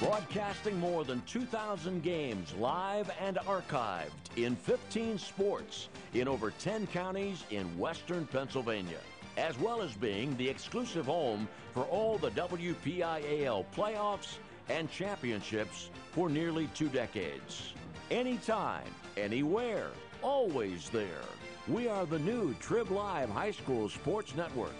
Broadcasting more than 2,000 games live and archived in 15 sports in over 10 counties in western Pennsylvania, as well as being the exclusive home for all the WPIHL playoffs and championships for nearly 2 decades. Anytime, anywhere, always there. We are the new Trib Live High School Sports Network.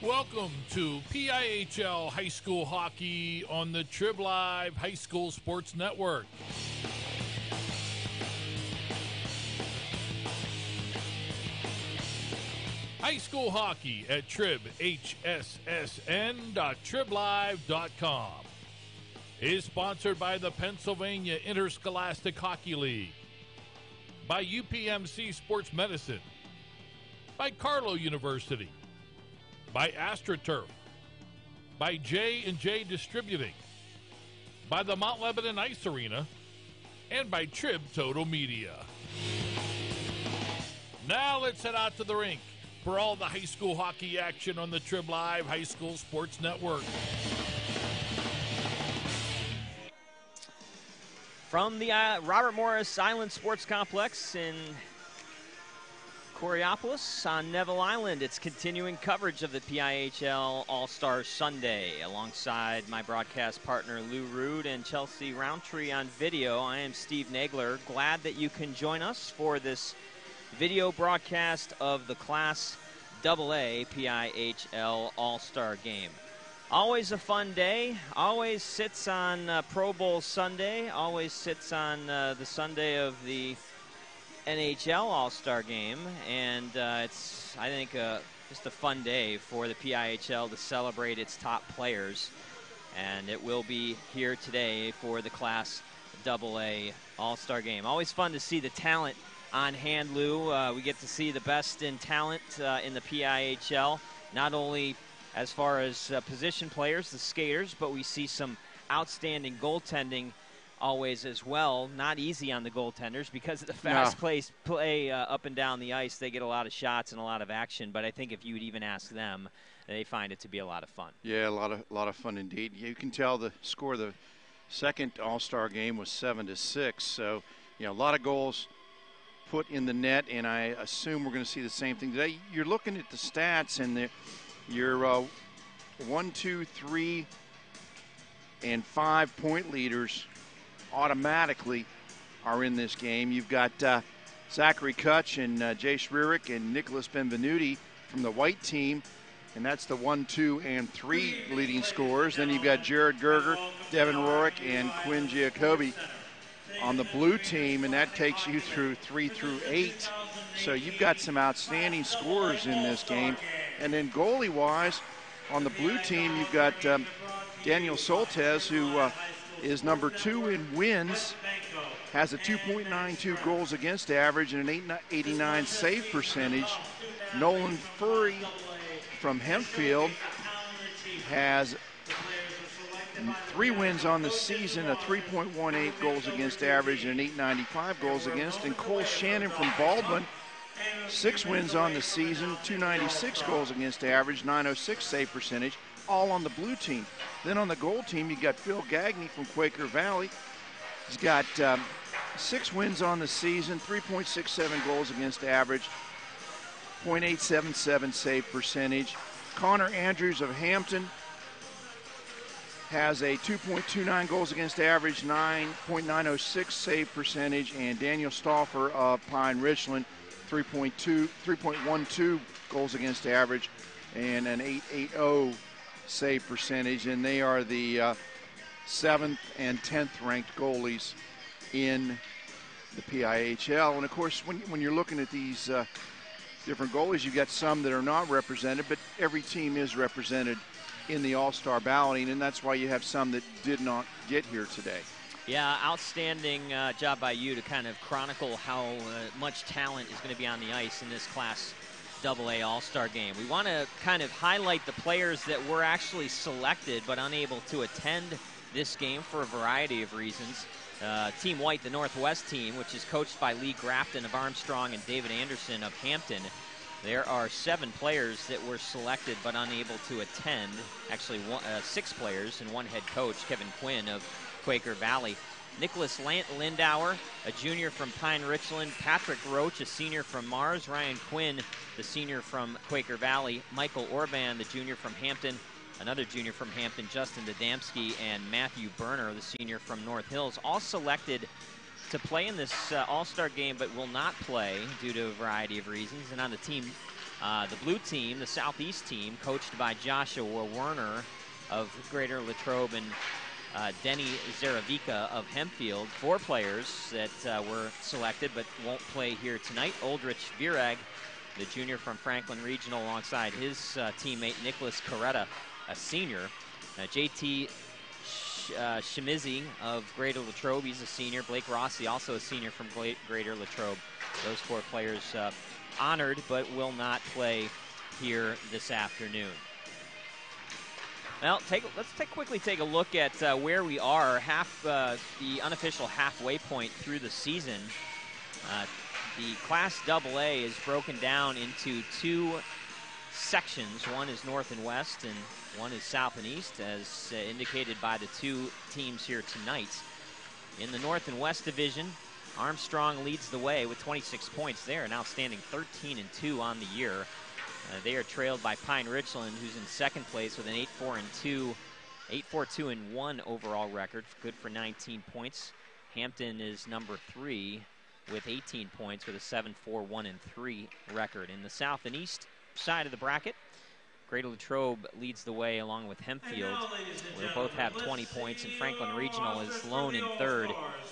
Welcome to PIHL High School Hockey on the Trib Live High School Sports Network. High school hockey at Trib, hssn.triblive.com, is sponsored by the Pennsylvania Interscholastic Hockey League, by UPMC Sports Medicine, by Carlow University, by AstroTurf, by J&J Distributing, by the Mount Lebanon Ice Arena, and by Trib Total Media. Now let's head out to the rink for all the high school hockey action on the Trib Live High School Sports Network. From the Robert Morris Island Sports Complex in Coraopolis on Neville Island, it's continuing coverage of the PIHL All-Star Sunday. Alongside my broadcast partner Lou Rood and Chelsea Roundtree on video, I am Steve Nagler. Glad that you can join us for this video broadcast of the Class AA PIHL All-Star Game. Always a fun day. Always sits on Pro Bowl Sunday. Always sits on the Sunday of the NHL All-Star Game, and it's, I think, just a fun day for the PIHL to celebrate its top players, and it will be here today for the Class AA All-Star Game. Always fun to see the talent on hand, Lou. We get to see the best in talent in the PIHL, not only as far as position players, the skaters, but we see some outstanding goaltending always as well. Not easy on the goaltenders because of the fast play up and down the ice. They get a lot of shots and a lot of action, but I think if you would even ask them, they find it to be a lot of fun. Yeah, a lot of fun indeed. You can tell the score of the second All-Star game was 7-6, so a lot of goals put in the net, and I assume we're going to see the same thing today. You're looking at the stats, and your 1, 2, 3, and 5 point leaders automatically are in this game. You've got Zachary Kutch and Jay Schrierick and Nicholas Benvenuti from the white team, and that's the 1, 2, and 3 leading scorers. Then you've got Jared Gerger, Devin Rorick, and Quinn Giacobbe on the blue team, and that takes you through 3 through 8. So you've got some outstanding scorers in this game. And then goalie-wise, on the blue team, you've got Daniel Soltes, who is number 2 in wins, has a 2.92 goals against average and an 889 save percentage. Nolan Furry from Hempfield has 3 wins on the season, a 3.18 goals against average and an 895 goals against. And Cole Shannon from Baldwin, 6 wins on the season, 296 goals against average, 906 save percentage, all on the blue team. Then on the goal team, you got Phil Gagne from Quaker Valley. He's got 6 wins on the season, 3.67 goals against average, .877 save percentage. Connor Andrews of Hampton has a 2.29 goals against average, 9.906 save percentage, and Daniel Stauffer of Pine Richland, 3.12 goals against average and an 880 save percentage, and they are the 7th and 10th ranked goalies in the PIHL. And of course, when you're looking at these different goalies, you've got some that are not represented, but every team is represented in the All-Star balloting, and that's why you have some that did not get here today. Yeah, outstanding job by you to kind of chronicle how much talent is going to be on the ice in this Class AA All-Star Game. We want to kind of highlight the players that were actually selected but unable to attend this game for a variety of reasons. Team White, the Northwest team, which is coached by Lee Grafton of Armstrong and David Anderson of Hampton. There are 7 players that were selected but unable to attend. Actually, 6 players and 1 head coach, Kevin Quinn of Quaker Valley. Nicholas Lindauer, a junior from Pine Richland. Patrick Roach, a senior from Mars. Ryan Quinn, the senior from Quaker Valley. Michael Orban, the junior from Hampton. Another junior from Hampton, Justin Dadamski, and Matthew Berner, the senior from North Hills, all selected to play in this All-Star game but will not play due to a variety of reasons. And on the team, the blue team, the Southeast team, coached by Joshua Werner of Greater Latrobe and Denny Zaravica of Hempfield, 4 players that were selected but won't play here tonight. Oldrich Virag, the junior from Franklin Regional, alongside his teammate Nicholas Coretta, a senior. JT Shimizi of Greater Latrobe, he's a senior. Blake Rossi, also a senior from Greater Latrobe. Those 4 players honored but will not play here this afternoon. Well, let's quickly take a look at where we are, the unofficial halfway point through the season. The Class AA is broken down into 2 sections. One is North and West, and one is South and East, as indicated by the 2 teams here tonight. In the North and West division, Armstrong leads the way with 26 points. They are now standing 13-2 on the year. They are trailed by Pine Richland, who's in second place with an 8-4-2-1 overall record, good for 19 points. Hampton is number 3 with 18 points with a 7-4-1-3 record. In the South and East side of the bracket, Greater Latrobe leads the way along with Hempfield, where they both have 20 points, and Franklin Regional is lone in third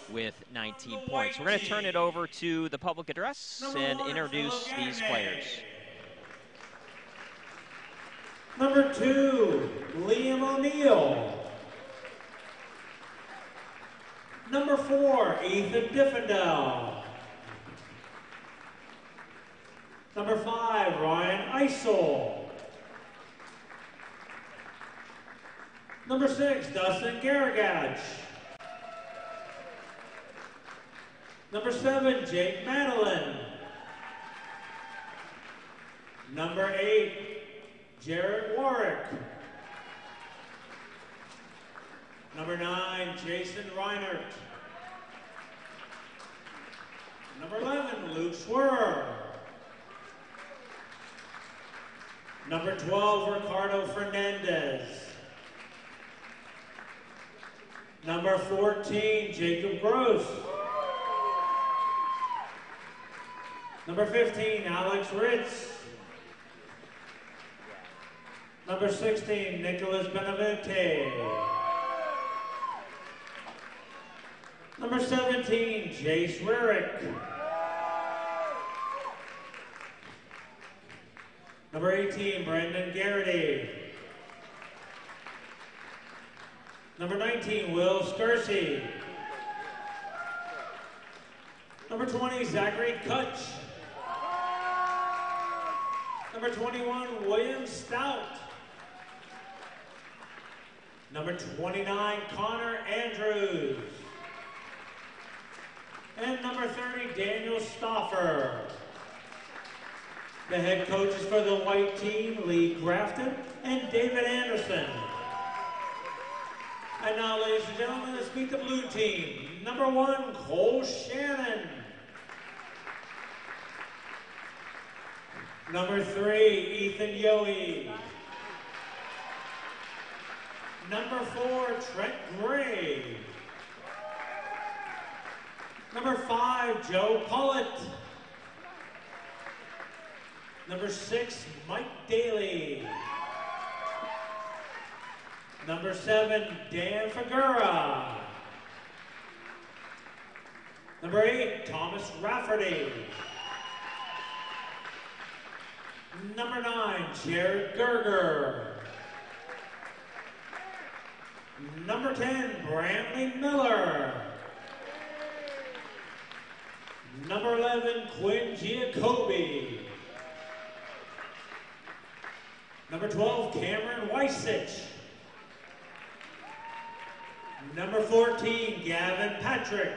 with 19 points. We're going to turn it over to the public address and introduce these players. Number 2, Liam O'Neill. Number 4, Ethan Diffendell. Number 5, Ryan Eisel. Number 6, Dustin Garagach. Number 7, Jake Madeline. Number 8, Jared Warwick. Number 9, Jason Reinert. Number 11, Luke Schwerer. Number 12, Ricardo Fernandez. Number 14, Jacob Gross. Number 15, Alex Ritz. Number 16, Nicholas Benavente. Number 17, Jace Rarick. Number 18, Brandon Garrity. Number 19, Will Scursey. Number 20, Zachary Kutch. Number 21, William Stout. Number 29, Connor Andrews. And number 30, Daniel Stoffer. The head coaches for the white team, Lee Grafton and David Anderson. And now, ladies and gentlemen, let's meet the blue team. Number 1, Cole Shannon. Number 3, Ethan Yohe. Number 4, Trent Gray. Number 5, Joe Pullett. Number 6, Mike Daly. Number 7, Dan Figuera. Number 8, Thomas Rafferty. Number 9, Jared Gerger. Number 10, Brantley Miller. Number 11, Quinn Giacobbe. Number 12, Cameron Weissich. Number 14, Gavin Patrick.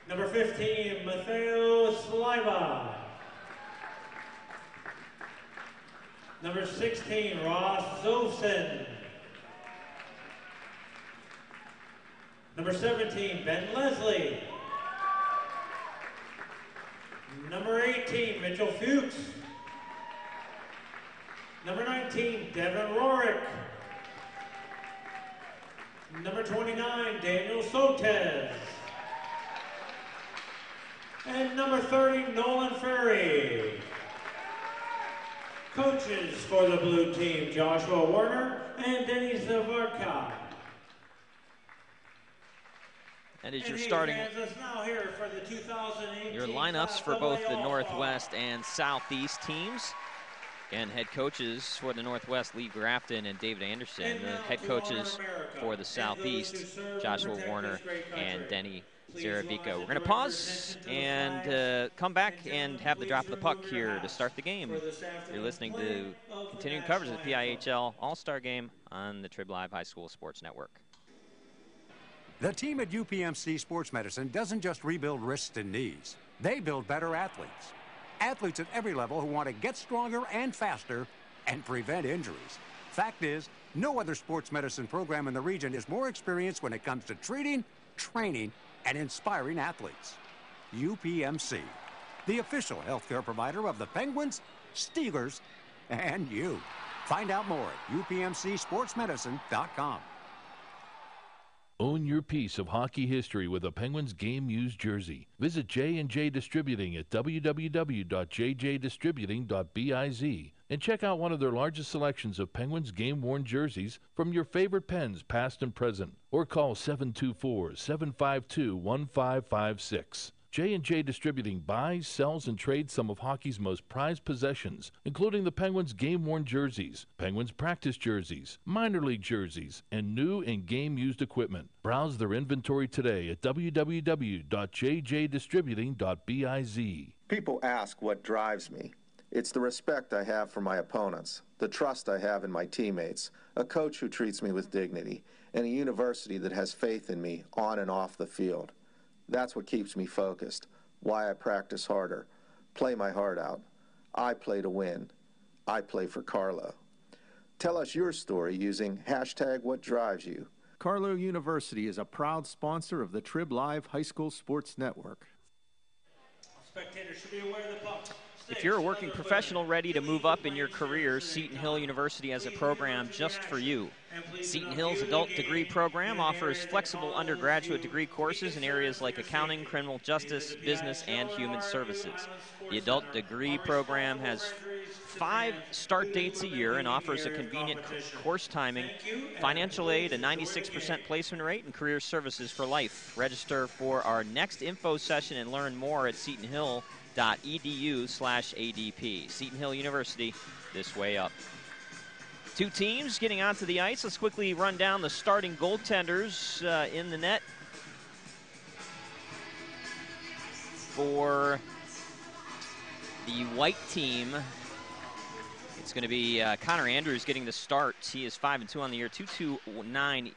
Number 15, Matteo Sliva. Number 16, Ross Zolfson. Number 17, Ben Leslie. Number 18, Mitchell Fuchs. Number 19, Devin Rorick. Number 29, Daniel Sotes. And number 30, Nolan Ferry. Coaches for the blue team, Joshua Werner and Denny Zavarka. That is your starting, your lineups for both the Northwest and Southeast teams. And head coaches for the Northwest, Lee Grafton and David Anderson. The head coaches for the Southeast, Joshua Warner and Denny Zaravico. We're going to pause and come back and have the drop of the puck here to start the game. You're listening to continuing coverage of the PIHL All-Star Game on the Trib Live High School Sports Network. The team at UPMC Sports Medicine doesn't just rebuild wrists and knees. They build better athletes. Athletes at every level who want to get stronger and faster and prevent injuries. Fact is, no other sports medicine program in the region is more experienced when it comes to treating, training, and inspiring athletes. UPMC, the official healthcare provider of the Penguins, Steelers, and you. Find out more at upmcsportsmedicine.com. Own your piece of hockey history with a Penguins game-used jersey. Visit J&J Distributing at www.jjdistributing.biz and check out one of their largest selections of Penguins game-worn jerseys from your favorite Pens, past and present. Or call 724-752-1556. J&J Distributing buys, sells, and trades some of hockey's most prized possessions, including the Penguins game-worn jerseys, Penguins practice jerseys, minor league jerseys, and new and game-used equipment. Browse their inventory today at www.jjdistributing.biz. People ask what drives me. It's the respect I have for my opponents, the trust I have in my teammates, a coach who treats me with dignity, and a university that has faith in me on and off the field. That's what keeps me focused, why I practice harder, play my heart out. I play to win. I play for Carlo. Tell us your story using #WhatDriveSYou. Carlo University is a proud sponsor of the Trib Live High School Sports Network. Spectators should be aware of the puck. If you're a working professional ready to move up in your career, Seton Hill University has a program just for you. Seton Hill's adult degree program offers flexible undergraduate degree courses in areas like accounting, criminal justice, business, and human services. The adult degree program has 5 start dates a year and offers a convenient course timing, financial aid, a 96% placement rate, and career services for life. Register for our next info session and learn more at setonhill.edu/ADP. Seton Hill University, this way up. 2 teams getting onto the ice. Let's quickly run down the starting goaltenders in the net for the white team. It's going to be Connor Andrews getting the start. He is 5-2 on the year, 229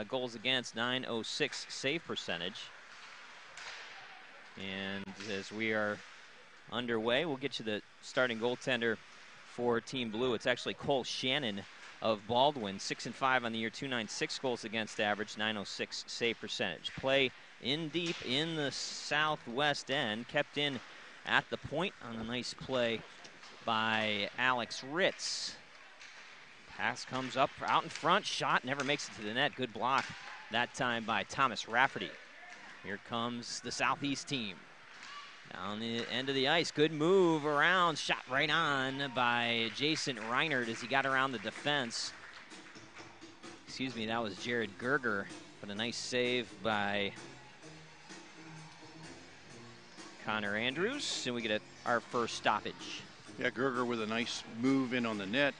goals against, 906 save percentage. And as we are underway, we'll get you the starting goaltender for Team Blue. It's actually Cole Shannon of Baldwin, 6-5 on the year, 296 goals against average, 906 save percentage. Play in deep in the southwest end, kept in at the point on a nice play by Alex Ritz. Pass comes up out in front, shot never makes it to the net. Good block that time by Thomas Rafferty. Here comes the Southeast team. Down the end of the ice, good move around, shot right on by Jason Reinert as he got around the defense. Excuse me, that was Jared Gerger, but a nice save by Connor Andrews, and we get our first stoppage. Yeah, Gerger with a nice move in on the net.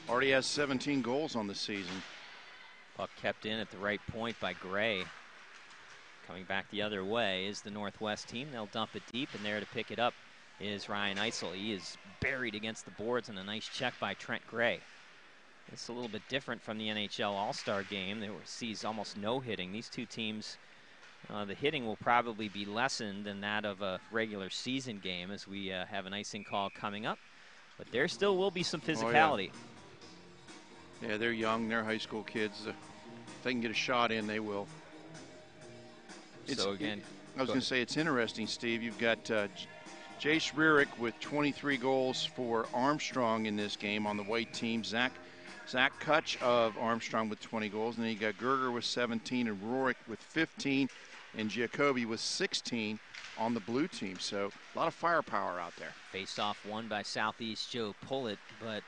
Already has 17 goals on the season. Puck kept in at the right point by Gray. Coming back the other way is the Northwest team. They'll dump it deep, and there to pick it up is Ryan Eisel. He has buried against the boards, and a nice check by Trent Gray. It's a little bit different from the NHL All-Star game. There sees almost no hitting. These two teams, the hitting will probably be lessened than that of a regular season game, as we have an icing call coming up. But there still will be some physicality. Oh, yeah, they're young. They're high school kids. If they can get a shot in, they will. So again, I was going to say, it's interesting, Steve. You've got Jace Rierick with 23 goals for Armstrong in this game on the white team. Zach Kutch of Armstrong with 20 goals. And then you got Gerger with 17 and Rorik with 15 and Giacobbe with 16 on the blue team. So a lot of firepower out there. Face-off won by Southeast Joe Pullitt, but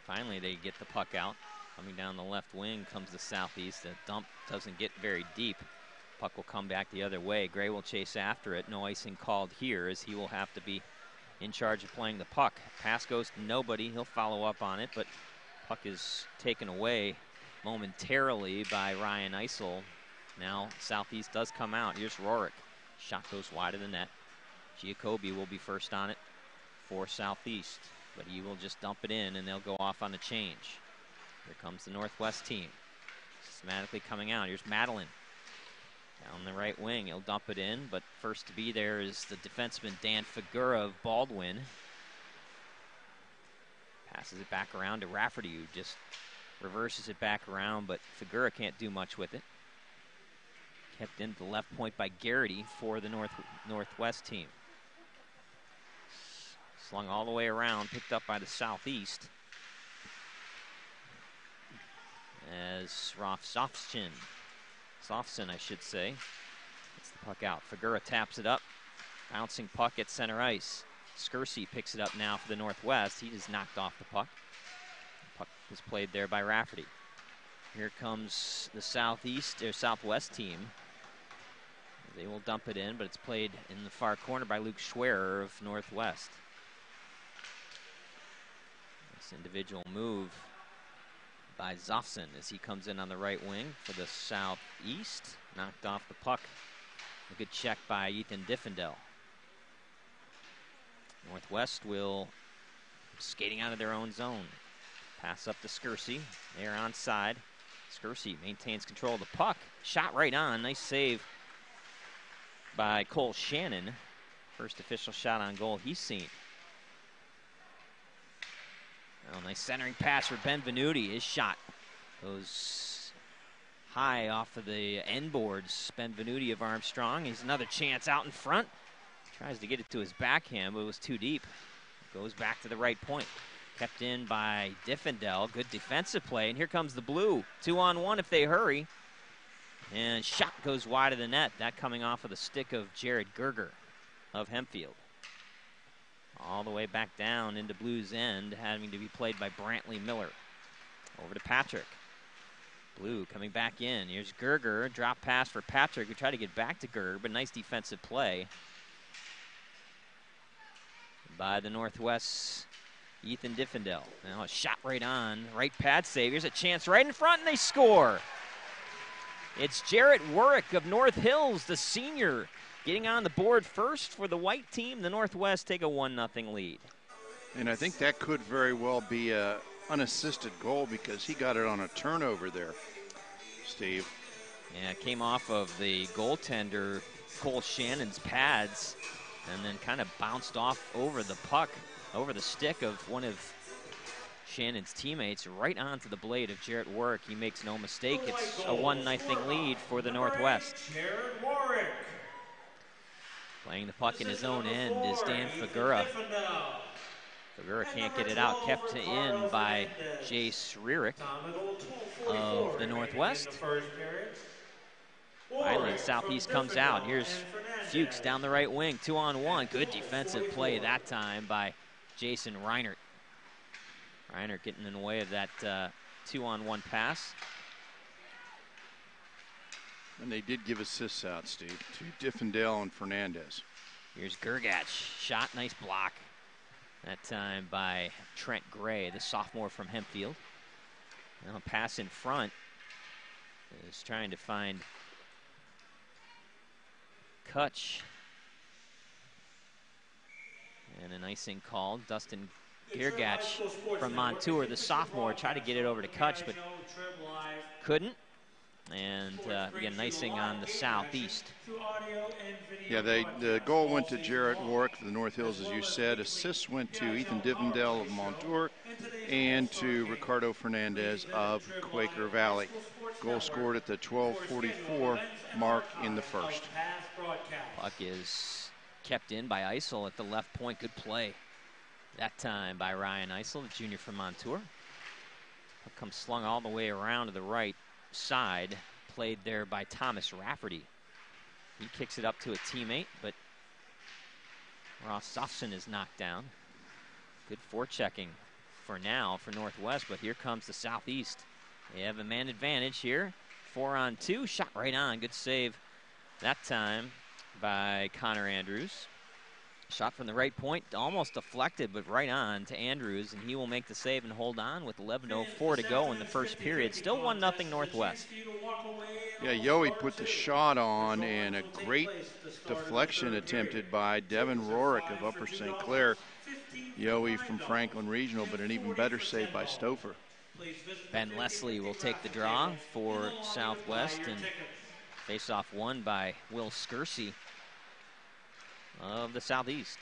finally they get the puck out. Coming down the left wing comes the Southeast. The dump doesn't get very deep. Puck will come back the other way. Gray will chase after it. No icing called here, as he will have to be in charge of playing the puck. Pass goes to nobody. He'll follow up on it, but puck is taken away momentarily by Ryan Eisel. Now Southeast does come out. Here's Rorik. Shot goes wide of the net. Giacobbe will be first on it for Southeast, but he will just dump it in, and they'll go off on a change. Here comes the Northwest team. Systematically coming out. Here's Madeline. Down the right wing, he'll dump it in, but first to be there is the defenseman Dan Figura of Baldwin. Passes it back around to Rafferty, who just reverses it back around, but Figura can't do much with it. Kept into the left point by Garrity for the Northwest team. Slung all the way around, picked up by the Southeast. As Softson, I should say, gets the puck out. Figura taps it up. Bouncing puck at center ice. Skersey picks it up now for the Northwest. He just knocked off the puck. The puck was played there by Rafferty. Here comes the Southwest team. They will dump it in, but it's played in the far corner by Luke Schwerer of Northwest. This individual move by Zofson as he comes in on the right wing for the Southeast. Knocked off the puck. A good check by Ethan Diffendell. Northwest will skating out of their own zone. Pass up to Skersey. They're onside. Skersey maintains control of the puck. Shot right on. Nice save by Cole Shannon. First official shot on goal he's seen. Oh, nice centering pass for Benvenuti. His shot goes high off of the end boards. Benvenuti of Armstrong. He's another chance out in front. Tries to get it to his backhand, but it was too deep. Goes back to the right point. Kept in by Diffendell. Good defensive play. And here comes the blue. 2-on-1 if they hurry. And shot goes wide of the net. That coming off of the stick of Jared Gerger of Hempfield. All the way back down into Blue's end, having to be played by Brantley Miller. Over to Patrick. Blue coming back in. Here's Gerger. Drop pass for Patrick, who tried to get back to Gerger, but nice defensive play by the Northwest Ethan Diffendell. Now a shot right on. Right pad save. Here's a chance right in front, and they score. It's Jarrett Warwick of North Hills, the senior, getting on the board first for the white team. The Northwest take a 1-0 lead. And I think that could very well be a unassisted goal because he got it on a turnover there, Steve. Yeah, it came off of the goaltender, Cole Shannon's pads, and then kind of bounced off over the puck, over the stick of one of Shannon's teammates, right onto the blade of Jarrett Warwick. He makes no mistake. It's a 1-0 lead for the Northwest. Jarrett Warwick. Playing the puck in his own end is Dan Figura. Figura can't get it out. Kept in by Jace Rierick of the Northwest. Finally, Southeast comes out. Here's Fuchs down the right wing. 2-on-1. Good defensive play that time by Jason Reinert. Reinert getting in the way of that 2-on-1 pass. And they did give assists out, Steve, to Diffendell and Fernandez. Here's Gergatch. Shot, nice block. That time by Trent Gray, the sophomore from Hempfield. Now a pass in front is trying to find Kutch. And an icing called. Dustin Girgach from Montour, the sophomore, tried to get it over to Kutch, but couldn't. And again, nicing on the southeast. Yeah, the goal went to Jarrett Warwick for the North Hills, as you said. Assists went to Ethan Divendell of Montour and to Ricardo Fernandez of Quaker Valley. Goal scored at the 12:44 mark in the first. Puck is kept in by Eisel at the left point. Good play that time by Ryan Eisel, the junior from Montour. Puck comes slung all the way around to the right side, played there by Thomas Rafferty. He kicks it up to a teammate, but Ross Suffson is knocked down. Good forechecking for now for Northwest, but here comes the Southeast. They have a man advantage here. 4-on-2, shot right on. Good save that time by Connor Andrews. Shot from the right point, almost deflected, but right on to Andrews, and he will make the save and hold on with 11:04 to go in the first period. Still 1-0 Northwest. Yeah, Yowie put the shot on, and a great deflection attempted by Devin Rorick of Upper St. Clair. Yowie from Franklin Regional, but an even better save by Stouffer. Ben Leslie will take the draw for Southwest, and face-off won by Will Skersey of the Southeast.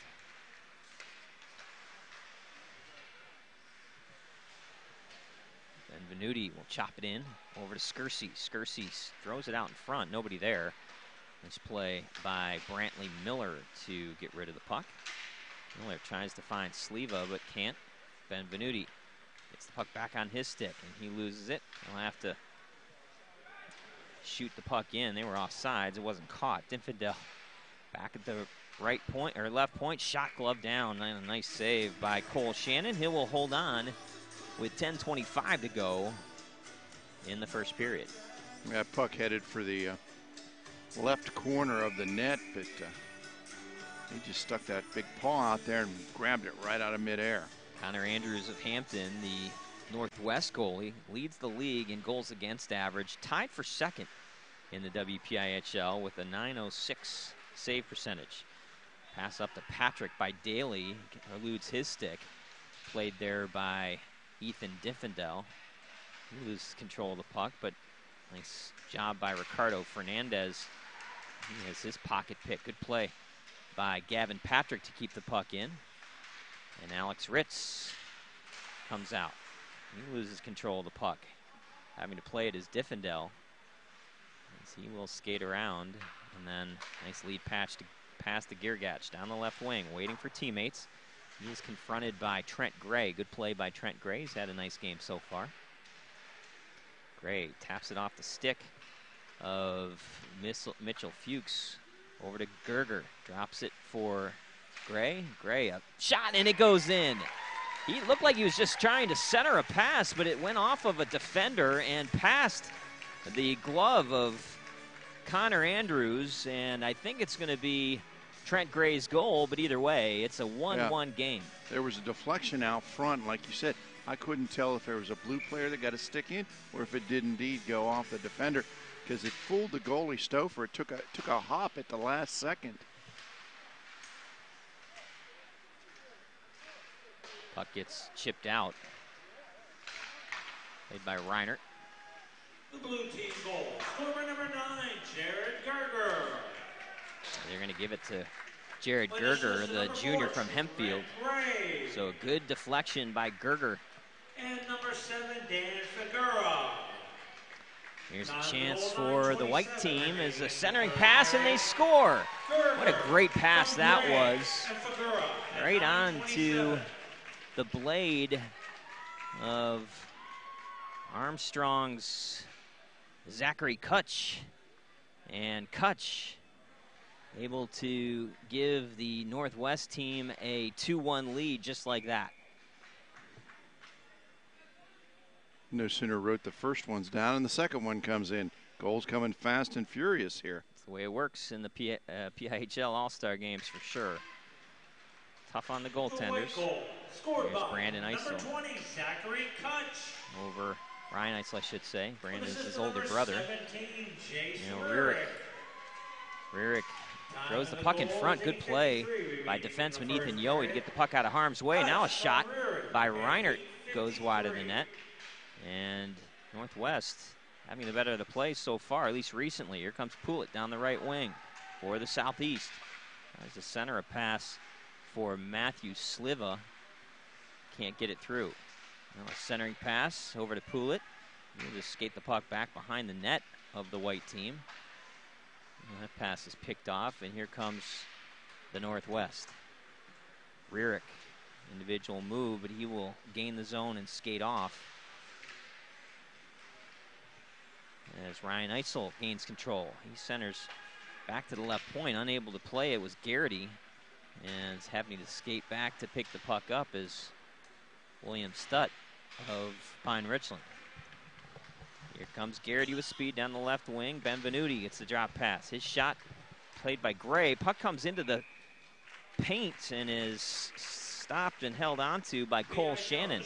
Benvenuti will chop it in over to Skersey. Skersey throws it out in front. Nobody there. Nice play by Brantley Miller to get rid of the puck. Miller tries to find Sleva, but can't. Benvenuti gets the puck back on his stick, and he loses it. He'll have to shoot the puck in. They were off sides. It wasn't caught. Dinfidel back at the right point, or left point, shot glove down, and a nice save by Cole Shannon. He will hold on with 10:25 to go in the first period. That puck headed for the left corner of the net, but he just stuck that big paw out there and grabbed it right out of midair. Connor Andrews of Hampton, the Northwest goalie, leads the league in goals against average, tied for second in the WPIHL with a .906 save percentage. Pass up to Patrick by Daly, eludes his stick. Played there by Ethan Diffendell. He loses control of the puck, but nice job by Ricardo Fernandez. He has his pocket pick. Good play by Gavin Patrick to keep the puck in. And Alex Ritz comes out. He loses control of the puck, having to play it as Diffendell, as he will skate around. And then nice lead pass to Girgach down the left wing, waiting for teammates. He is confronted by Trent Gray. Good play by Trent Gray. He's had a nice game so far. Gray taps it off the stick of Mitchell Fuchs over to Gerger. Drops it for Gray. Gray, a shot, and it goes in. He looked like he was just trying to center a pass, but it went off of a defender and past the glove of Connor Andrews, and I think it's going to be Trent Gray's goal, but either way, it's a 1-1 game. There was a deflection out front, like you said. I couldn't tell if there was a blue player that got a stick in or if it did indeed go off the defender, because it fooled the goalie Stouffer. It took a hop at the last second. Puck gets chipped out. Played by Reinert. The blue team goal, scorer number 9, Jared Gerger. They're going to give it to Jared Gerger, the junior from Hempfield. So a good deflection by Gerger. And number 7, Dan Figueroa. Here's a chance for the white team as a centering pass, and they score. What a great pass that was. Right on to the blade of Armstrong's Zachary Kutch. And Kutch able to give the Northwest team a 2-1 lead just like that. No sooner wrote the first one's down and the second one comes in. Goals coming fast and furious here. That's the way it works in the PIHL All-Star games for sure. Tough on the goaltenders. Here's Brandon Eisel. Number 20, Zachary Kutch. Over Ryan Eisel, I should say. Brandon's his older brother. 17, Rierick throws the puck in front. Good play by defenseman Ethan Yohe to get the puck out of harm's way. Now a shot by Reinert goes wide of the net. And Northwest having the better of the play so far, at least recently. Here comes Poulet down the right wing for the Southeast. There's the center, a pass for Matthew Sliva. Can't get it through. Now a centering pass over to Poulet. He'll just skate the puck back behind the net of the white team. And that pass is picked off, and here comes the Northwest. Rierick, individual move, but he will gain the zone and skate off. As Ryan Eisel gains control, he centers back to the left point, unable to play. It was Garrity, and is having to skate back to pick the puck up is William Stutt of Pine Richland. Here comes Garrity with speed down the left wing. Benvenuti gets the drop pass. His shot played by Gray. Puck comes into the paint and is stopped and held onto by Cole Shannon.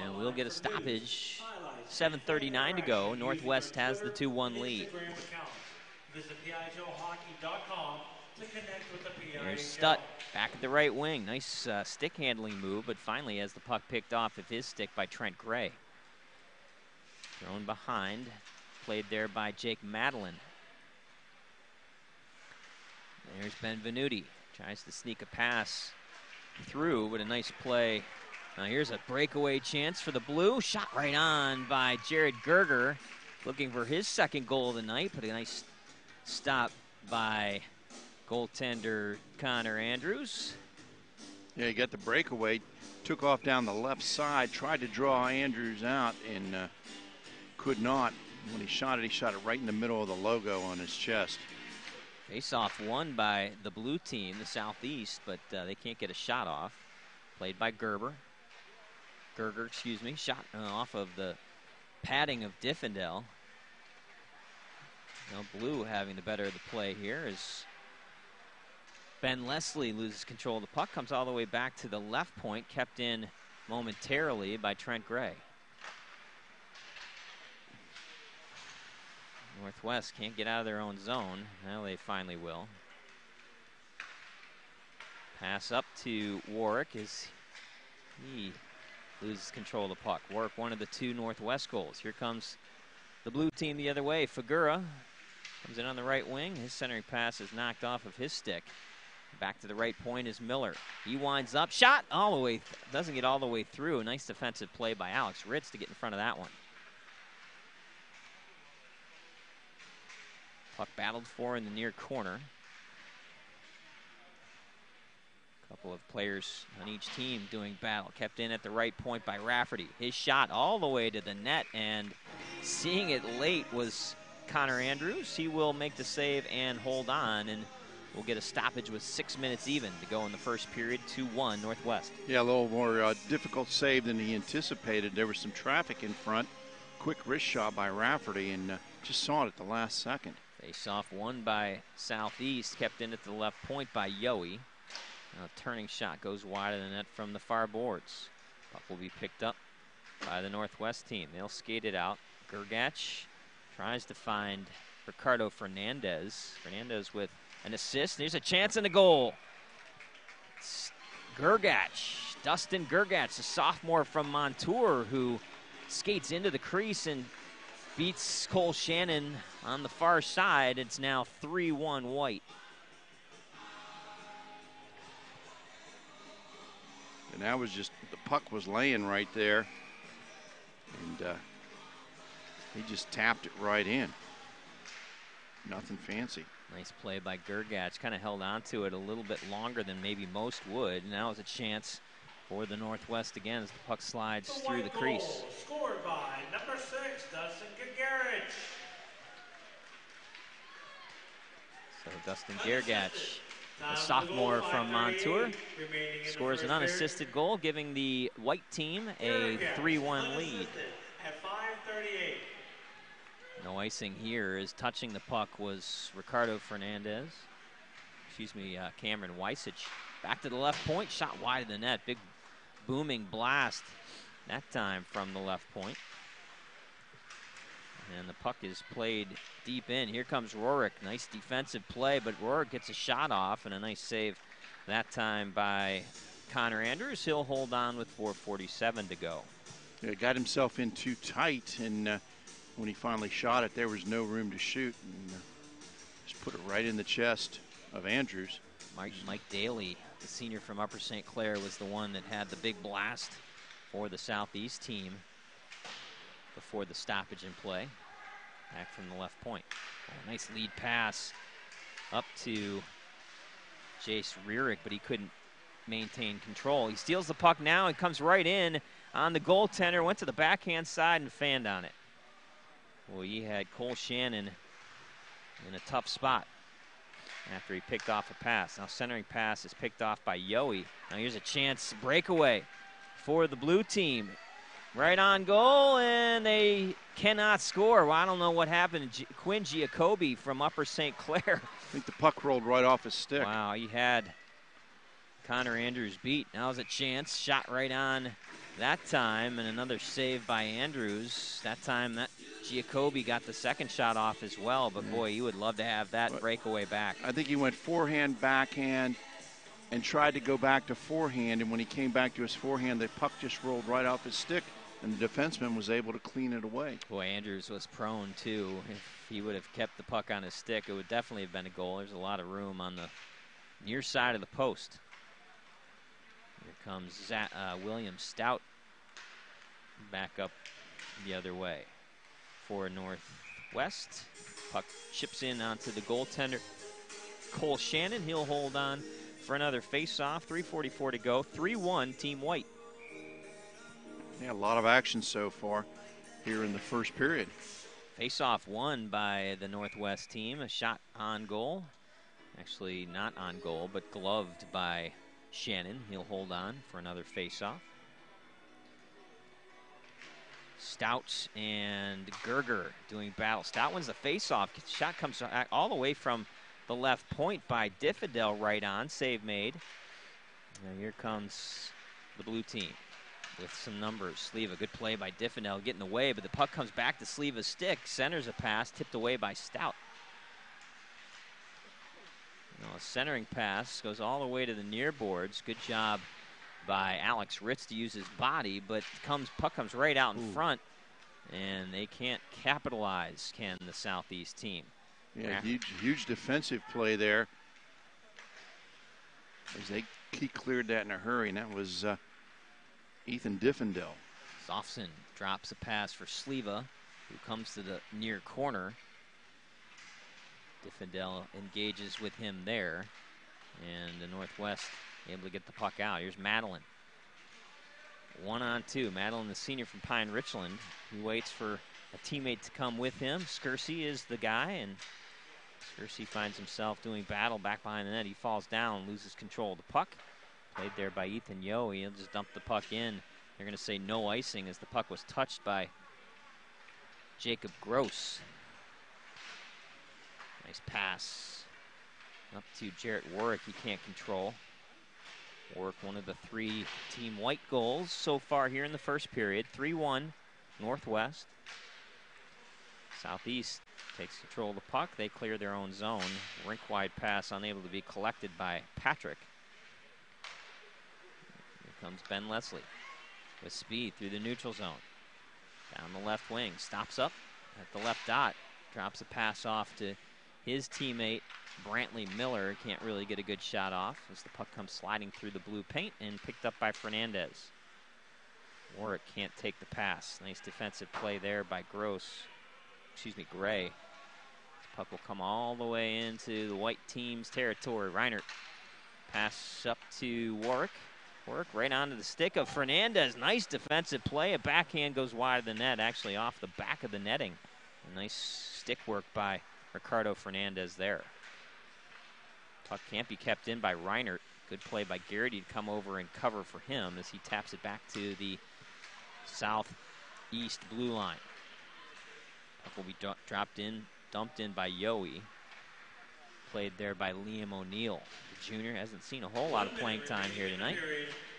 And we'll get a stoppage. 7:39 to go. Northwest has the 2-1 lead. Visit PIHLhockey.com to connect with the PIHL. There's Stutt back at the right wing. Nice stick handling move, but finally has the puck picked off of his stick by Trent Gray. Thrown behind, played there by Jake Madeline. There's Benvenuti. Tries to sneak a pass through, but a nice play. Now here's a breakaway chance for the Blue. Shot right on by Jared Gerger, looking for his second goal of the night, but a nice stop by goaltender Connor Andrews. Yeah, he got the breakaway, took off down the left side, tried to draw Andrews out, and could not. When he shot it right in the middle of the logo on his chest. Face-off won by the Blue team, the Southeast, but they can't get a shot off. Played by Gerger, shot off of the padding of Diffendale. Now Blue having the better of the play here as Ben Leslie loses control of the puck, comes all the way back to the left point, kept in momentarily by Trent Gray. Northwest can't get out of their own zone. Now they finally will. Pass up to Warwick as he loses control of the puck. Warwick, one of the two Northwest goals. Here comes the Blue team the other way. Figura comes in on the right wing. His centering pass is knocked off of his stick. Back to the right point is Miller. He winds up. Shot all the way. Doesn't get all the way through. A nice defensive play by Alex Ritz to get in front of that one. Puck battled for in the near corner. Couple of players on each team doing battle. Kept in at the right point by Rafferty. His shot all the way to the net, and seeing it late was Connor Andrews. He will make the save and hold on, and we'll get a stoppage with 6 minutes even to go in the first period. 2-1 Northwest. Yeah, a little more difficult save than he anticipated. There was some traffic in front. Quick wrist shot by Rafferty, and just saw it at the last second. Face-off won by Southeast, kept in at the left point by Yohe. Now a turning shot goes wide of the net from the far boards. Puck will be picked up by the Northwest team. They'll skate it out. Gergach tries to find Ricardo Fernandez. Fernandez with an assist. There's a chance and a goal. It's Gergach, Dustin Gergach, a sophomore from Montour, who skates into the crease and beats Cole Shannon on the far side. It's now 3-1 White. And that was just, the puck was laying right there. And he just tapped it right in. Nothing fancy. Nice play by Gergach. Kind of held on to it a little bit longer than maybe most would. Now is a chance for the Northwest again as the puck slides through the crease. Scored by number 6, Dustin Gergach. So Dustin Gergach, the sophomore from Montour, scores an unassisted goal, giving the White team a 3-1 lead. At 5:38. No icing here, as touching the puck was Ricardo Fernandez. Cameron Weissich. Back to the left point, shot wide of the net. Big booming blast that time from the left point. And the puck is played deep in. Here comes Rorik. Nice defensive play, but Rorik gets a shot off and a nice save that time by Connor Andrews. He'll hold on with 4:47 to go. Yeah, got himself in too tight, and when he finally shot it, there was no room to shoot. And, just put it right in the chest of Andrews. Mike Daly, the senior from Upper St. Clair, was the one that had the big blast for the Southeast team before the stoppage in play. Back from the left point. Oh, nice lead pass up to Jace Rearick, but he couldn't maintain control. He steals the puck now and comes right in on the goaltender, went to the backhand side and fanned on it. Well, he had Cole Shannon in a tough spot after he picked off a pass. Now centering pass is picked off by Yohe. Now here's a chance breakaway for the blue team. Right on goal, and they cannot score. Well, I don't know what happened. Quinn Giacobbe from Upper St. Clair. I think the puck rolled right off his stick. Wow, he had Connor Andrews beat. Now's a chance. Shot right on that time, and another save by Andrews. That time, that Giacobbe got the second shot off as well, but boy, you would love to have that breakaway back. I think he went forehand, backhand, and tried to go back to forehand, and when he came back to his forehand, the puck just rolled right off his stick, and the defenseman was able to clean it away. Boy, Andrews was prone, too. If he would have kept the puck on his stick, it would definitely have been a goal. There's a lot of room on the near side of the post. Here comes William Stout back up the other way for Northwest. Puck chips in onto the goaltender, Cole Shannon. He'll hold on for another face-off. 3:44 to go. 3-1 Team White. Yeah, a lot of action so far here in the first period. Face-off won by the Northwest team. A shot on goal. Actually not on goal, but gloved by Shannon. He'll hold on for another face-off. Stout and Gerger doing battle. Stout wins the face-off. Shot comes all the way from the left point by Diffidel, right on. Save made. Now here comes the blue team with some numbers. Sleva, good play by Diffidel, getting away, but the puck comes back to Sleva's stick. Centers a pass, tipped away by Stout. Now a centering pass goes all the way to the near boards. Good job by Alex Ritz to use his body, but puck comes right out in front, and they can't capitalize, can the Southeast team. Yeah, huge defensive play there. As he cleared that in a hurry, and that was Ethan Diffendell. Zofson drops a pass for Sleva, who comes to the near corner. Diffendell engages with him there, and the Northwest able to get the puck out. Here's Madeline. 1-on-2. Madeline, the senior from Pine Richland. He waits for a teammate to come with him. Skersey is the guy, and Skersey finds himself doing battle back behind the net. He falls down, loses control of the puck. Played there by Ethan Yohe. He'll just dump the puck in. They're going to say no icing as the puck was touched by Jacob Gross. Nice pass up to Jarrett Warwick. He can't control. Warwick, one of the 3 Team White goals so far here in the first period. 3-1 Northwest. Southeast takes control of the puck. They clear their own zone. Rink-wide pass unable to be collected by Patrick. Here comes Ben Leslie with speed through the neutral zone. Down the left wing. Stops up at the left dot. Drops a pass off to his teammate, Brantley Miller. Can't really get a good shot off as the puck comes sliding through the blue paint and picked up by Fernandez. Warwick can't take the pass. Nice defensive play there by Gray. This puck will come all the way into the white team's territory. Reinert pass up to Warwick. Warwick right onto the stick of Fernandez. Nice defensive play. A backhand goes wide of the net, actually off the back of the netting. A nice stick work by Ricardo Fernandez there. Puck can't be kept in by Reinert. Good play by Garrity to come over and cover for him as he taps it back to the southeast blue line. Puck will be dumped in by Yohe. Played there by Liam O'Neill. The junior hasn't seen a whole lot of playing time here tonight.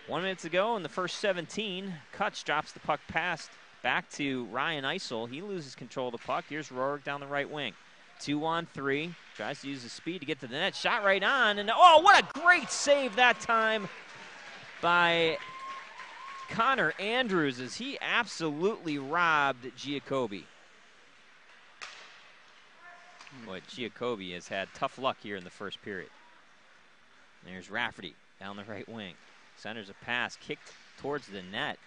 1 minute to go in the first 17. Kutch drops the puck back to Ryan Eisel. He loses control of the puck. Here's Rohrig down the right wing. 2-on-3. Tries to use the speed to get to the net. Shot right on. And oh, what a great save that time by Connor Andrews, as he absolutely robbed Giacobbe. Boy, Giacobbe has had tough luck here in the first period. There's Rafferty down the right wing. Centers a pass, kicked towards the net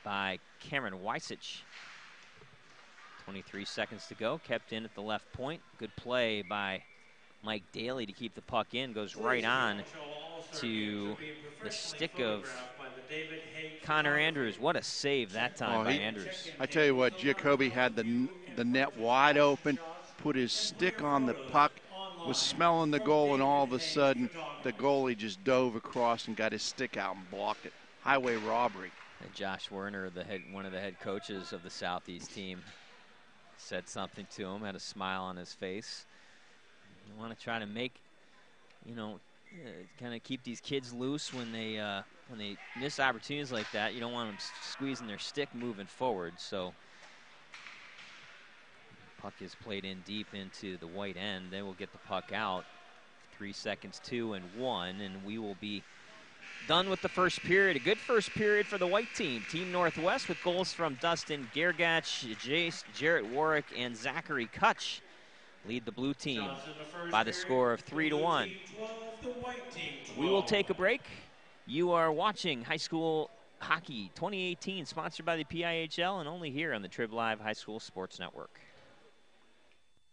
by Cameron Weissich. 23 seconds to go, kept in at the left point. Good play by Mike Daly to keep the puck in. Goes right on to the stick of Connor Andrews. What a save that time by Andrews. I tell you what, Giacobbe had the net wide open, put his stick on the puck, was smelling the goal, and all of a sudden the goalie just dove across and got his stick out and blocked it. Highway robbery. And Josh Werner, one of the head coaches of the Southeast team, said something to him, had a smile on his face. You want to try to make, kind of keep these kids loose when they miss opportunities like that. You don't want them squeezing their stick moving forward. So puck is played in deep into the white end. They will get the puck out. 3 seconds, 2 and 1, and we will be done with the first period. A good first period for the white team. Team Northwest with goals from Dustin Gergach, Jace, Jarrett Warwick, and Zachary Kutch lead the blue team by the score of 3-1. We will take a break. You are watching High School Hockey 2018, sponsored by the PIHL, and only here on the Trib Live High School Sports Network.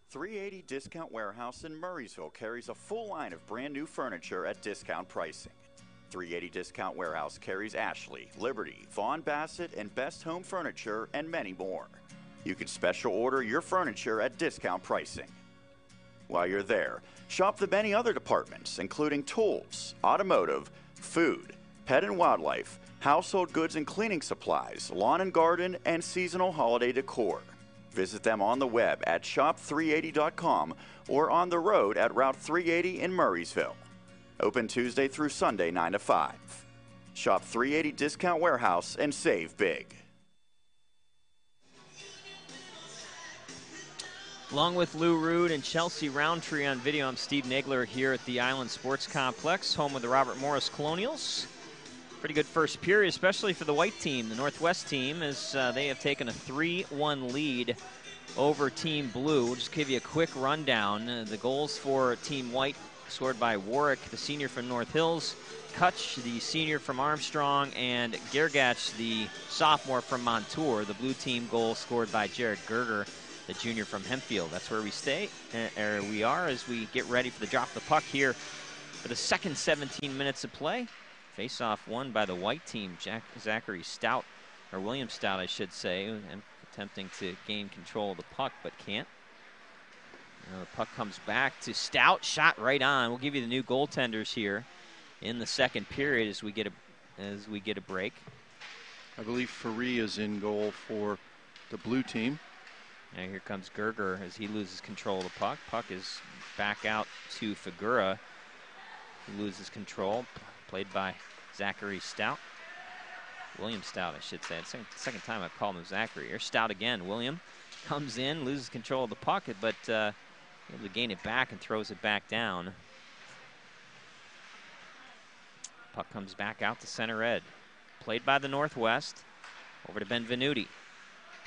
380 Discount Warehouse in Murraysville carries a full line of brand new furniture at discount pricing. 380 Discount Warehouse carries Ashley, Liberty, Vaughn Bassett, and Best Home Furniture, and many more. You can special order your furniture at discount pricing. While you're there, shop the many other departments, including tools, automotive, food, pet and wildlife, household goods and cleaning supplies, lawn and garden, and seasonal holiday decor. Visit them on the web at shop380.com or on the road at Route 380 in Murraysville. Open Tuesday through Sunday, 9 to 5. Shop 380 Discount Warehouse and save big. Along with Lou Rood and Chelsea Roundtree on video, I'm Steve Nagler here at the Island Sports Complex, home of the Robert Morris Colonials. Pretty good first period, especially for the white team. The Northwest team, as they have taken a 3-1 lead over Team Blue. We'll just give you a quick rundown. The goals for Team White scored by Warwick, the senior from North Hills, Kutch, the senior from Armstrong, and Gergach, the sophomore from Montour. The blue team goal scored by Jared Gerger, the junior from Hempfield. That's where we are as we get ready for the drop of the puck here for the second 17 minutes of play. Face-off won by the white team. Zachary Stout, or William Stout, I should say, attempting to gain control of the puck, but can't. The puck comes back to Stout, shot right on. We'll give you the new goaltenders here in the second period as we get a break. I believe Faree is in goal for the blue team. And here comes Gerger as he loses control of the puck. Puck is back out to Figura. He loses control. Played by Zachary Stout. William Stout, I should say. It's the second time I've called him Zachary. Here's Stout again. William comes in, loses control of the puck, but able to gain it back and throws it back down. Puck comes back out to center ed. Played by the Northwest. Over to Benvenuti.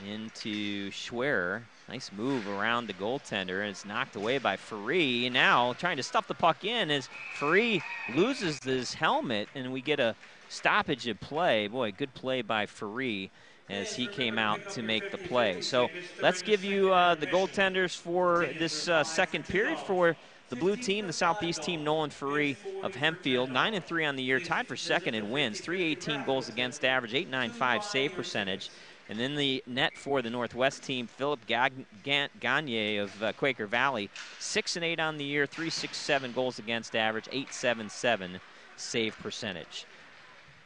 Into Schwerer. Nice move around the goaltender, and it's knocked away by Faree. Now trying to stuff the puck in as Faree loses his helmet, and we get a stoppage of play. Boy, good play by Faree as he came out to make the play. So let's give you the goaltenders for this second period. For the blue team, the Southeast team, Nolan Faree of Hempfield, 9-3 on the year, tied for second in wins, 318 goals against average, 895 save percentage. And then the net for the Northwest team, Philip Gagne of Quaker Valley, 6-8 on the year, 367 goals against average, 877 save percentage.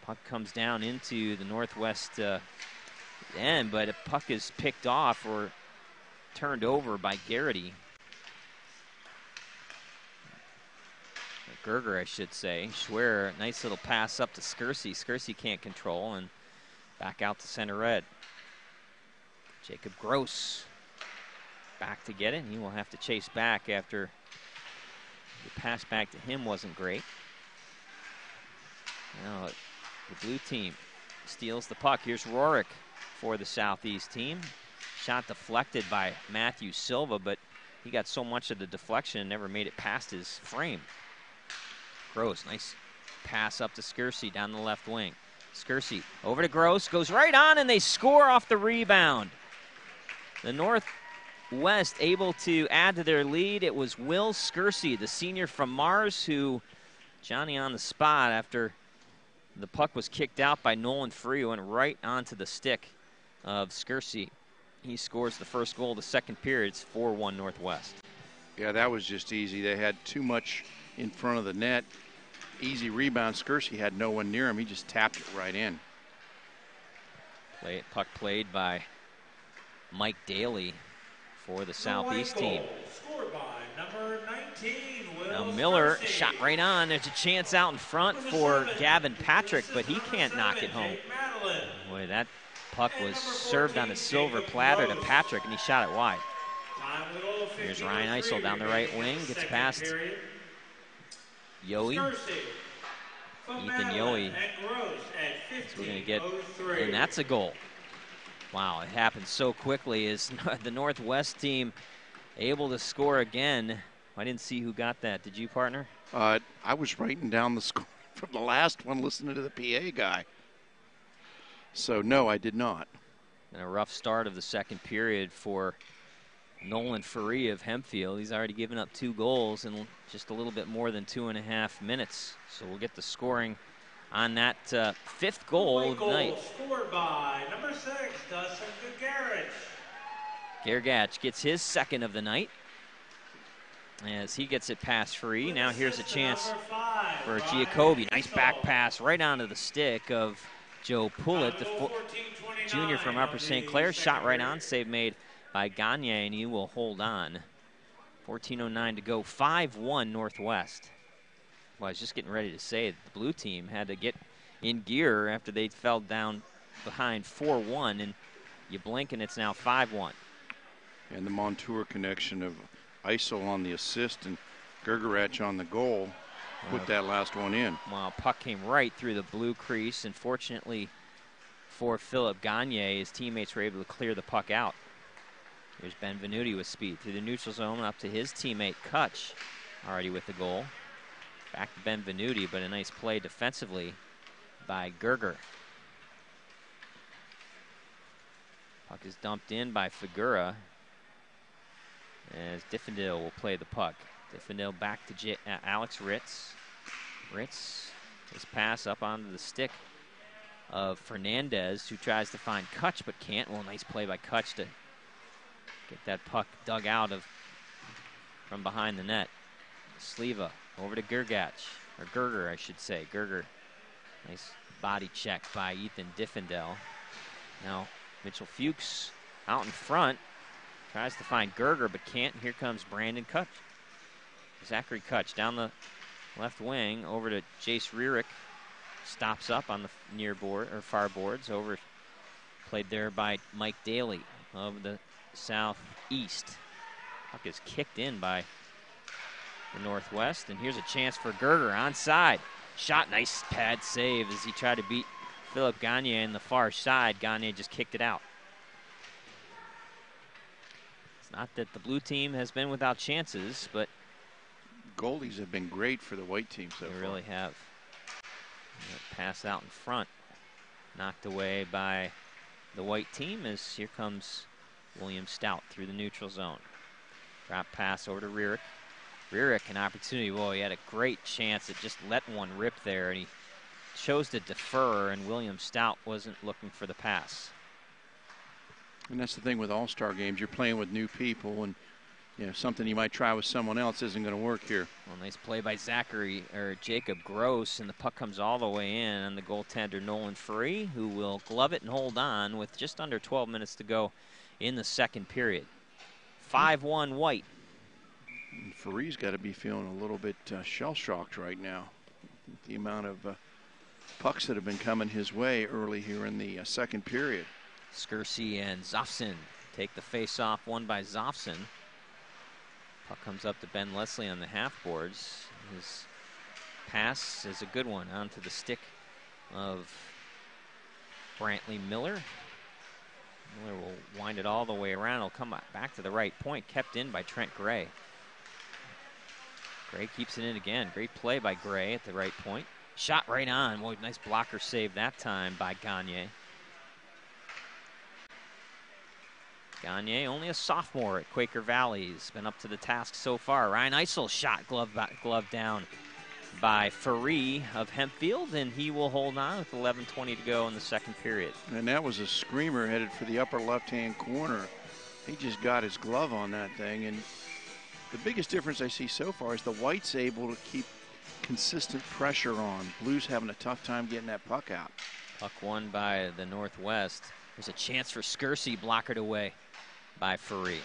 Puck comes down into the Northwest end, but a puck is picked off or turned over by Garrity. Gerger, I should say. Schwerer, nice little pass up to Skersey. Skersey can't control, and back out to center red. Jacob Gross back to get it. He will have to chase back after the pass back to him wasn't great. Now the blue team steals the puck. Here's Rorick for the Southeast team. Shot deflected by Matthew Silva, but he got so much of the deflection and never made it past his frame. Gross, nice pass up to Skersey down the left wing. Skersey over to Gross, goes right on, and they score off the rebound. The Northwest able to add to their lead. It was Will Skersey, the senior from Mars, who Johnny on the spot after the puck was kicked out by Nolan Free, went right onto the stick of Skersey. He scores the first goal of the second period. It's 4-1 Northwest. Yeah, that was just easy. They had too much in front of the net. Easy rebound. Skersey had no one near him. He just tapped it right in. Puck played by Mike Daly for the Southeast team. Scored by number 19, Now Miller shot right on. There's a chance out in front for Gavin Patrick, but he can't knock it home. Boy, that puck was served on a silver platter to Patrick, and he shot it wide. Here's Ryan Eisel down the right wing, gets past Yohe. Ethan Yohe. So we're going to get, and that's a goal. Wow, it happened so quickly. Is the Northwest team able to score again? I didn't see who got that. Did you, partner? I was writing down the score from the last one, listening to the PA guy. So, no, I did not. And a rough start of the second period for Nolan Faree of Hempfield. He's already given up 2 goals in just a little bit more than 2.5 minutes. So we'll get the scoring on that 5th goal of the night. Scored by number 6, Dustin Gergach. Gergach gets his 2nd of the night as he gets it past Free. Now here's a chance for Giacobbe. Nice back pass right onto the stick of Joe Poulet, the junior from Upper St. Clair. Shot right on, save made by Gagne, and he will hold on. 14:09 to go, 5-1 Northwest. Well, I was just getting ready to say the blue team had to get in gear after they fell down behind 4-1, and you blink and it's now 5-1. And the Montour connection of Eisel on the assist and Gergerach on the goal put that last one in. Well, puck came right through the blue crease, and fortunately for Philip Gagne, his teammates were able to clear the puck out. Here's Benvenuti with speed through the neutral zone up to his teammate Kutch, already with the goal. Back to Benvenuti, but a nice play defensively by Gerger. Puck is dumped in by Figura as Diffendale will play the puck. Diffendale back to Alex Ritz. Ritz, his pass up onto the stick of Fernandez, who tries to find Kutch but can't. Well, nice play by Kutch to get that puck dug out of from behind the net. Sleva over to Gergach, or Gerger, I should say. Gerger, nice body check by Ethan Diffendale. Now Mitchell Fuchs out in front, tries to find Gerger but can't. Here comes Brandon Kutch. Zachary Kutch down the left wing over to Jace Rierick. Stops up on the near board or far boards. Over played there by Mike Daly of the Southeast. Puck is kicked in by the Northwest, and here's a chance for Gerger onside. Shot, nice pad save as he tried to beat Philip Gagne in the far side. Gagne just kicked it out. It's not that the blue team has been without chances, but goalies have been great for the white team so far. They really have. Pass out in front, knocked away by the white team as here comes William Stout through the neutral zone. Drop pass over to Rierick. Rierick, an opportunity. Well, he had a great chance to just let one rip there, and he chose to defer, and William Stout wasn't looking for the pass. And that's the thing with all-star games. You're playing with new people, and something you might try with someone else isn't going to work here. Well, nice play by Jacob Gross, and the puck comes all the way in on the goaltender Nolan Free, who will glove it and hold on with just under 12 minutes to go in the second period. 5-1 White. And Free's got to be feeling a little bit shell-shocked right now. The amount of pucks that have been coming his way early here in the second period. Skersey and Zofson take the face-off, won by Zofson. Puck comes up to Ben Leslie on the half boards. His pass is a good one onto the stick of Brantley Miller. Miller will wind it all the way around. It'll come back to the right point, kept in by Trent Gray. Gray keeps it in again. Great play by Gray at the right point. Shot right on. Boy, nice blocker save that time by Gagne. Gagne, only a sophomore at Quaker Valley. He's been up to the task so far. Ryan Eisel shot glove down by Faree of Hempfield, and he will hold on with 11:20 to go in the second period. And that was a screamer headed for the upper left-hand corner. He just got his glove on that thing, and the biggest difference I see so far is the White's able to keep consistent pressure on. Blues having a tough time getting that puck out. Puck won by the Northwest. There's a chance for Skersey, blockered away by Faree.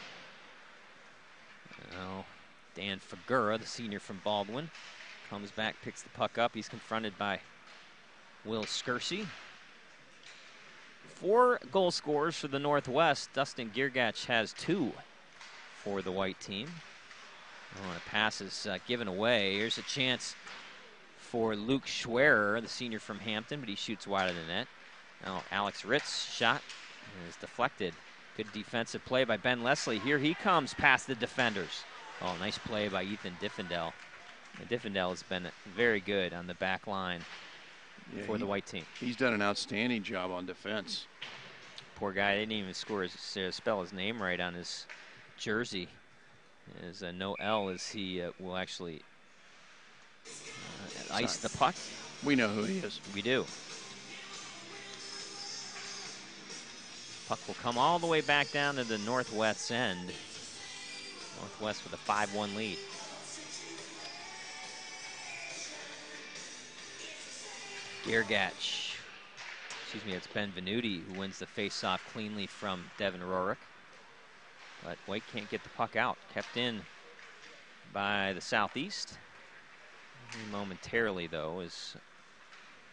Now, Dan Fagura, the senior from Baldwin, comes back, picks the puck up. He's confronted by Will Skersey. 4 goal scorers for the Northwest. Dustin Giergach has 2 for the white team. Oh, and a pass is given away. Here's a chance for Luke Schwerer, the senior from Hampton, but he shoots wide of the net. Now Alex Ritt's shot is deflected. Good defensive play by Ben Leslie. Here he comes past the defenders. Oh, nice play by Ethan Diffendale. And Diffendale has been very good on the back line for the white team. He's done an outstanding job on defense. Poor guy, they didn't even spell his name right on his jersey. There's no L as he will actually ice the puck. We know who he is. We do. Puck will come all the way back down to the Northwest's end. Northwest with a 5-1 lead. Giergach. Excuse me, it's Ben Venuti who wins the face-off cleanly from Devin Rorick. But White can't get the puck out. Kept in by the Southeast. Momentarily, though, is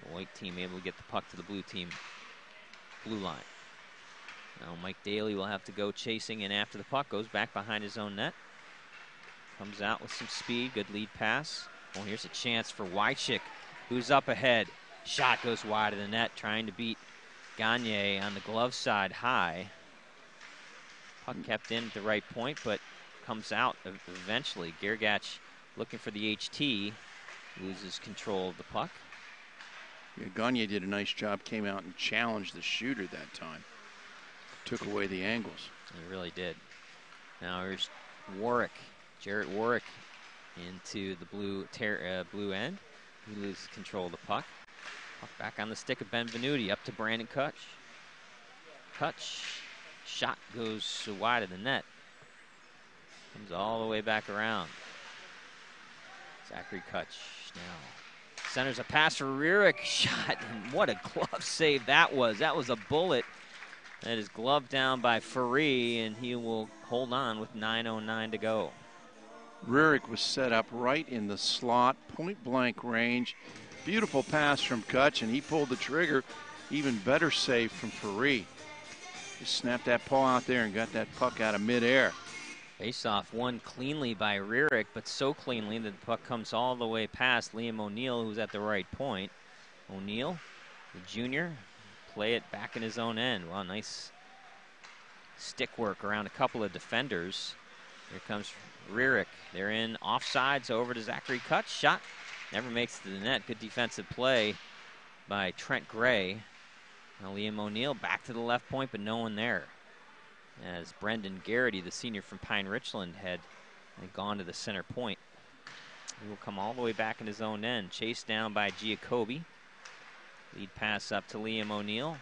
the White team able to get the puck to the blue team blue line. Now Mike Daly will have to go chasing in after the puck. Goes back behind his own net. Comes out with some speed. Good lead pass. Oh, here's a chance for Wychik, who's up ahead. Shot goes wide of the net, trying to beat Gagne on the glove side high. Puck kept in at the right point, but comes out eventually. Giergach looking for the HT. Loses control of the puck. Yeah, Gagne did a nice job, came out and challenged the shooter that time. Took away the angles. He really did. Now here's Warwick, Jarrett Warwick into the blue end. He loses control of the puck. Puck back on the stick of Ben Venuti, up to Brandon Kutch. Kutch, shot goes wide of the net. Comes all the way back around. Zachary Kutch now centers a pass for Rearick. Shot, and what a glove save that was. That was a bullet. That is gloved down by Faree, and he will hold on with 9:09 to go. Rearick was set up right in the slot, point-blank range. Beautiful pass from Kutch, and he pulled the trigger. Even better save from Faree. Just snapped that paw out there and got that puck out of midair. Face-off won cleanly by Rearick, but so cleanly that the puck comes all the way past Liam O'Neill, who's at the right point. O'Neill, the junior, play it back in his own end. Wow, nice stick work around a couple of defenders. Here comes Rearick. They're in offsides over to Zachary Kutch. Shot never makes it to the net. Good defensive play by Trent Gray. Now Liam O'Neill back to the left point, but no one there, as Brendan Garrity, the senior from Pine Richland, had gone to the center point. He will come all the way back in his own end. Chased down by Giacobbe. Lead pass up to Liam O'Neill.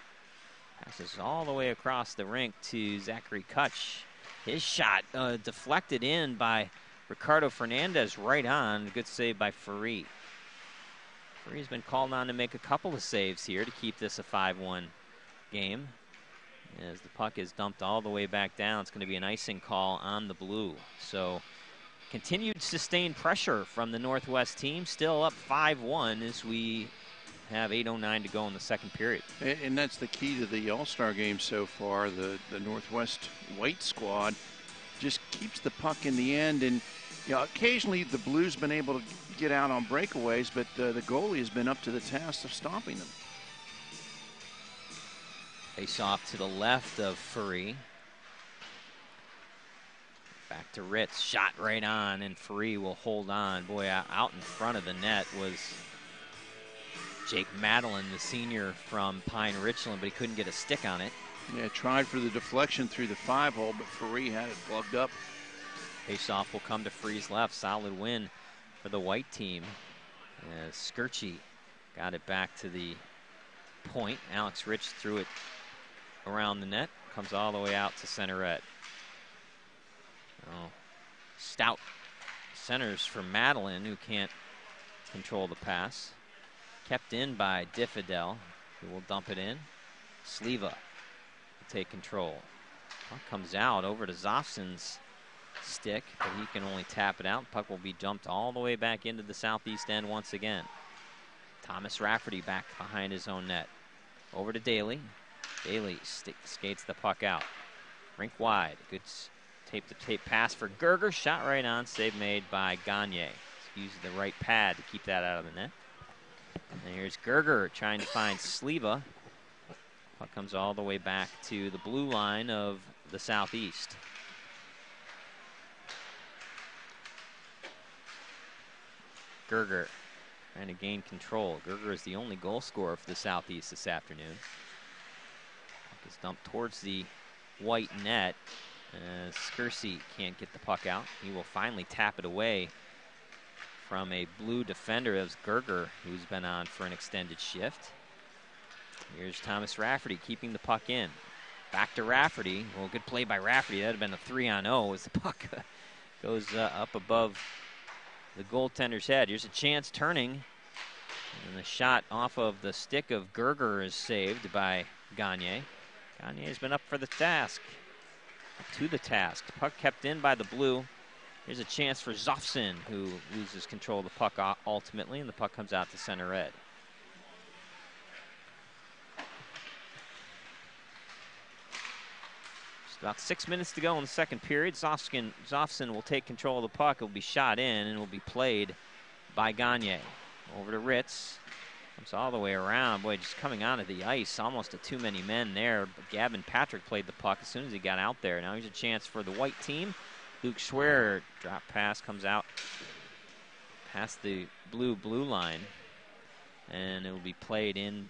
Passes all the way across the rink to Zachary Kutch. His shot deflected in by Ricardo Fernandez right on. Good save by Faree. Faree's been called on to make a couple of saves here to keep this a 5-1 game. As the puck is dumped all the way back down, it's going to be an icing call on the blue. So continued sustained pressure from the Northwest team. Still up 5-1 as we have 8:09 to go in the second period. And that's the key to the All-Star game so far. The Northwest White squad just keeps the puck in the end. And occasionally the Blues been able to get out on breakaways, but the goalie has been up to the task of stopping them. Face off to the left of Furry. Back to Ritz, shot right on, and Furry will hold on. Boy, out in front of the net was Jake Madeline, the senior from Pine Richland, but he couldn't get a stick on it. Yeah, tried for the deflection through the 5-hole, but Furry had it plugged up. Face-off will come to Free's left. Solid win for the white team. Skirchy got it back to the point. Alex Rich threw it around the net. Comes all the way out to center red. Stout centers for Madeline, who can't control the pass. Kept in by Diffidel, who will dump it in. Sleva will take control. Puck comes out over to Zofson's stick, but he can only tap it out. Puck will be dumped all the way back into the southeast end once again. Thomas Rafferty back behind his own net. Over to Daly. Daly skates the puck out. Rink wide. Good tape-to-tape pass for Gerger. Shot right on. Save made by Gagne. Uses the right pad to keep that out of the net. And here's Gerger trying to find Sleva. Puck comes all the way back to the blue line of the southeast. Gerger trying to gain control. Gerger is the only goal scorer for the southeast this afternoon. Puck is dumped towards the white net. Skersey can't get the puck out. He will finally tap it away from a blue defender. That's Gerger, who's been on for an extended shift. Here's Thomas Rafferty keeping the puck in. Back to Rafferty. Well, good play by Rafferty. That would have been a 3-on-0 as the puck goes up above the goaltender's head. Here's a chance turning. And the shot off of the stick of Gerger is saved by Gagne. Gagne has been up for the task. To the task. Puck kept in by the blue. Here's a chance for Zofson, who loses control of the puck ultimately, and the puck comes out to center red. Just about 6 minutes to go in the second period. Zofson will take control of the puck. It will be shot in and will be played by Gagne. Over to Ritz. Comes all the way around. Boy, just coming onto the ice. Almost a too many men there. But Gavin Patrick played the puck as soon as he got out there. Now here's a chance for the white team. Luke Schwerer, drop pass, comes out past the blue line. And it will be played in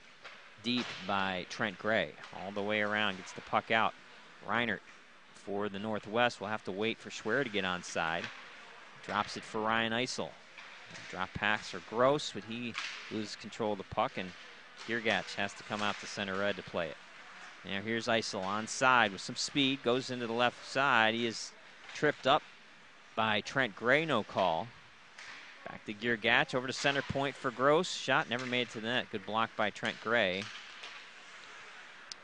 deep by Trent Gray. All the way around, gets the puck out. Reinert for the Northwest will have to wait for Schwerer to get onside. Drops it for Ryan Eisel. Drop pass for Gross, but he loses control of the puck, and Giergatch has to come out to center red to play it. Now here's Eisel onside with some speed, goes into the left side. He is tripped up by Trent Gray, no call. Back to Giergatch, over to center point for Gross. Shot never made it to the net. Good block by Trent Gray.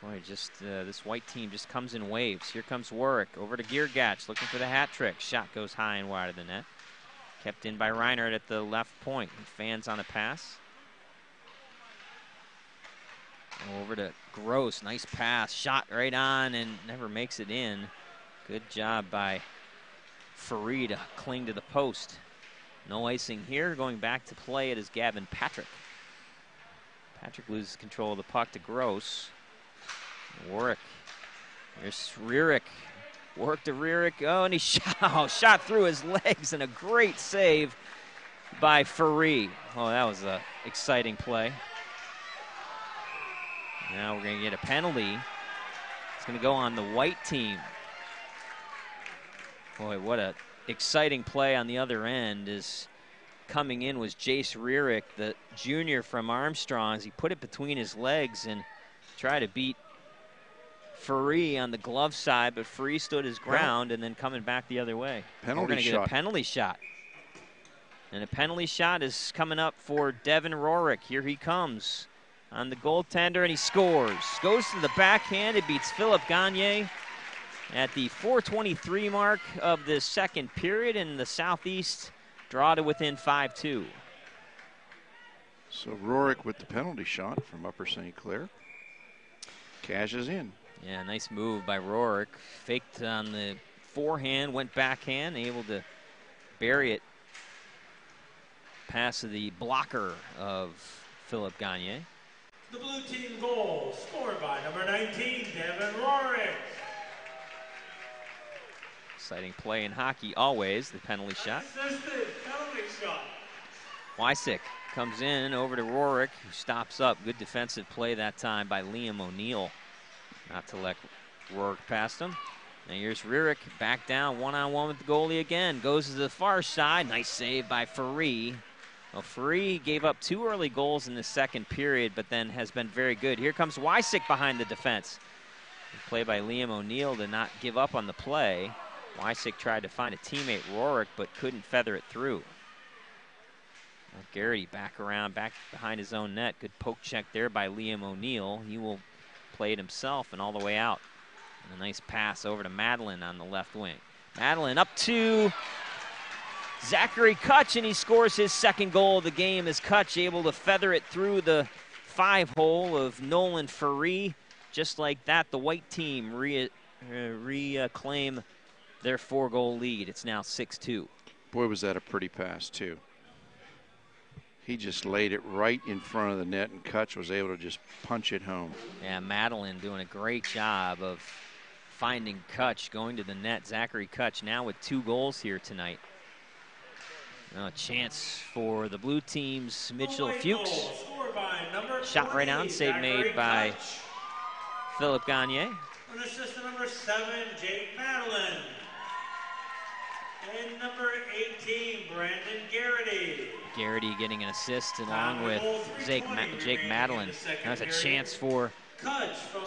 Boy, just this white team just comes in waves. Here comes Warwick, over to Giergatch, looking for the hat trick. Shot goes high and wide of the net. Kept in by Reinhardt at the left point. He fans on a pass. Over to Gross. Nice pass. Shot right on and never makes it in. Good job by Fareed to cling to the post. No icing here. Going back to play it is Gavin Patrick. Patrick loses control of the puck to Gross. Warwick. Here's Rierick. Work to Rierick. Oh, and he shot through his legs, and a great save by Faree. Oh, that was an exciting play. Now we're going to get a penalty. It's going to go on the white team. Boy, what an exciting play on the other end. Is coming in was Jace Rierick, the junior from Armstrong. He put it between his legs and tried to beat Faree on the glove side, but Faree stood his ground and then coming back the other way. We're going to get a penalty shot. And a penalty shot is coming up for Devin Rorick. Here he comes on the goaltender, and he scores. Goes to the backhand. It beats Philip Gagne at the 4:23 mark of the second period, and the Southeast draw to within 5-2. So Rorick with the penalty shot from Upper St. Clair. Cashes in. Yeah, nice move by Rorick. Faked on the forehand, went backhand, able to bury it past the blocker of Philip Gagne. The blue team goal scored by number 19, Devin Rorick. Exciting play in hockey always, the penalty shot. Assisted penalty shot. Wysick comes in over to Rorick, who stops up. Good defensive play that time by Liam O'Neill. Not to let Rorick past him. Now here's Rurick back down one-on-one with the goalie again. Goes to the far side. Nice save by Faree. Well, Faree gave up 2 early goals in the second period, but then has been very good. Here comes Wysick behind the defense. Play by Liam O'Neill to not give up on the play. Wysick tried to find a teammate, Rorick, but couldn't feather it through. Well, Garrity back around, back behind his own net. Good poke check there by Liam O'Neill. He will play it himself and all the way out. And a nice pass over to Madeline on the left wing. Madeline up to Zachary Kutch, and he scores his second goal of the game as Kutch able to feather it through the 5-hole of Nolan Faree. Just like that, the white team reclaim their 4-goal lead. It's now 6-2. Boy, was that a pretty pass, too. He just laid it right in front of the net, and Kutch was able to just punch it home. Yeah, Madeline doing a great job of finding Kutch, going to the net. Zachary Kutch now with 2 goals here tonight. A chance for the blue team's Mitchell Fuchs. Shot right on, save made by Philip Gagne. An assist to number 7, Jake Madeline. And number 18, Brandon Garrity. Garrity getting an assist along with Jake Madeline. Now it's a chance for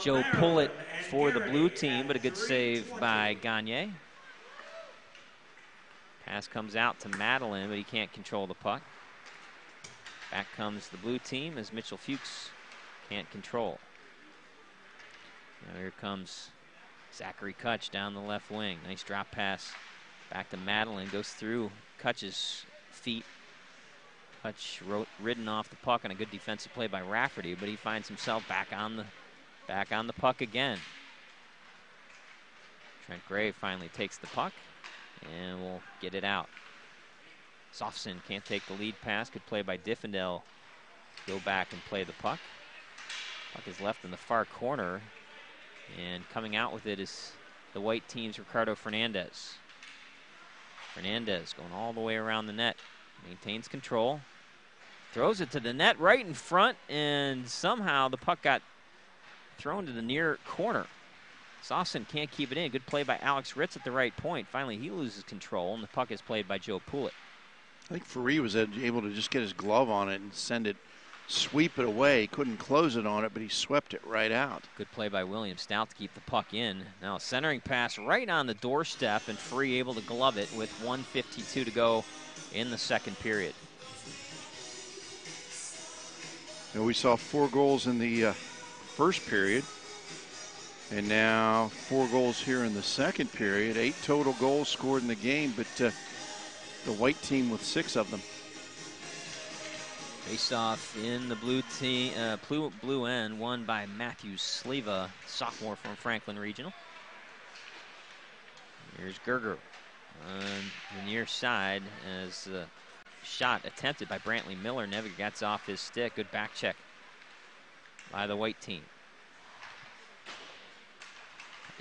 Joe Pullitt for the blue team, but a good save by Gagne. Pass comes out to Madeline, but he can't control the puck. Back comes the blue team as Mitchell Fuchs can't control. Now here comes Zachary Kutch down the left wing. Nice drop pass back to Madeline. Goes through Kutch's feet. Kutch ridden off the puck on a good defensive play by Rafferty, but he finds himself back on the puck again. Trent Gray finally takes the puck and will get it out. Softson can't take the lead pass. Good play by Diffendale. Go back and play the puck. Puck is left in the far corner, and coming out with it is the white team's Ricardo Fernandez. Fernandez going all the way around the net. Maintains control. Throws it to the net right in front, and somehow the puck got thrown to the near corner. Softson can't keep it in. Good play by Alex Ritz at the right point. Finally, he loses control, and the puck is played by Joe Pullitt. I think Faree was able to just get his glove on it and sweep it away. He couldn't close it on it, but he swept it right out. Good play by William Stout to keep the puck in. Now a centering pass right on the doorstep, and Faree able to glove it with 1:52 to go in the second period. And we saw 4 goals in the first period, and now 4 goals here in the second period. 8 total goals scored in the game, but the white team with 6 of them. Face off in the blue team, blue end, won by Matthew Sleva, sophomore from Franklin Regional. Here's Gerger on the near side as the shot attempted by Brantley Miller never gets off his stick. Good back check by the white team.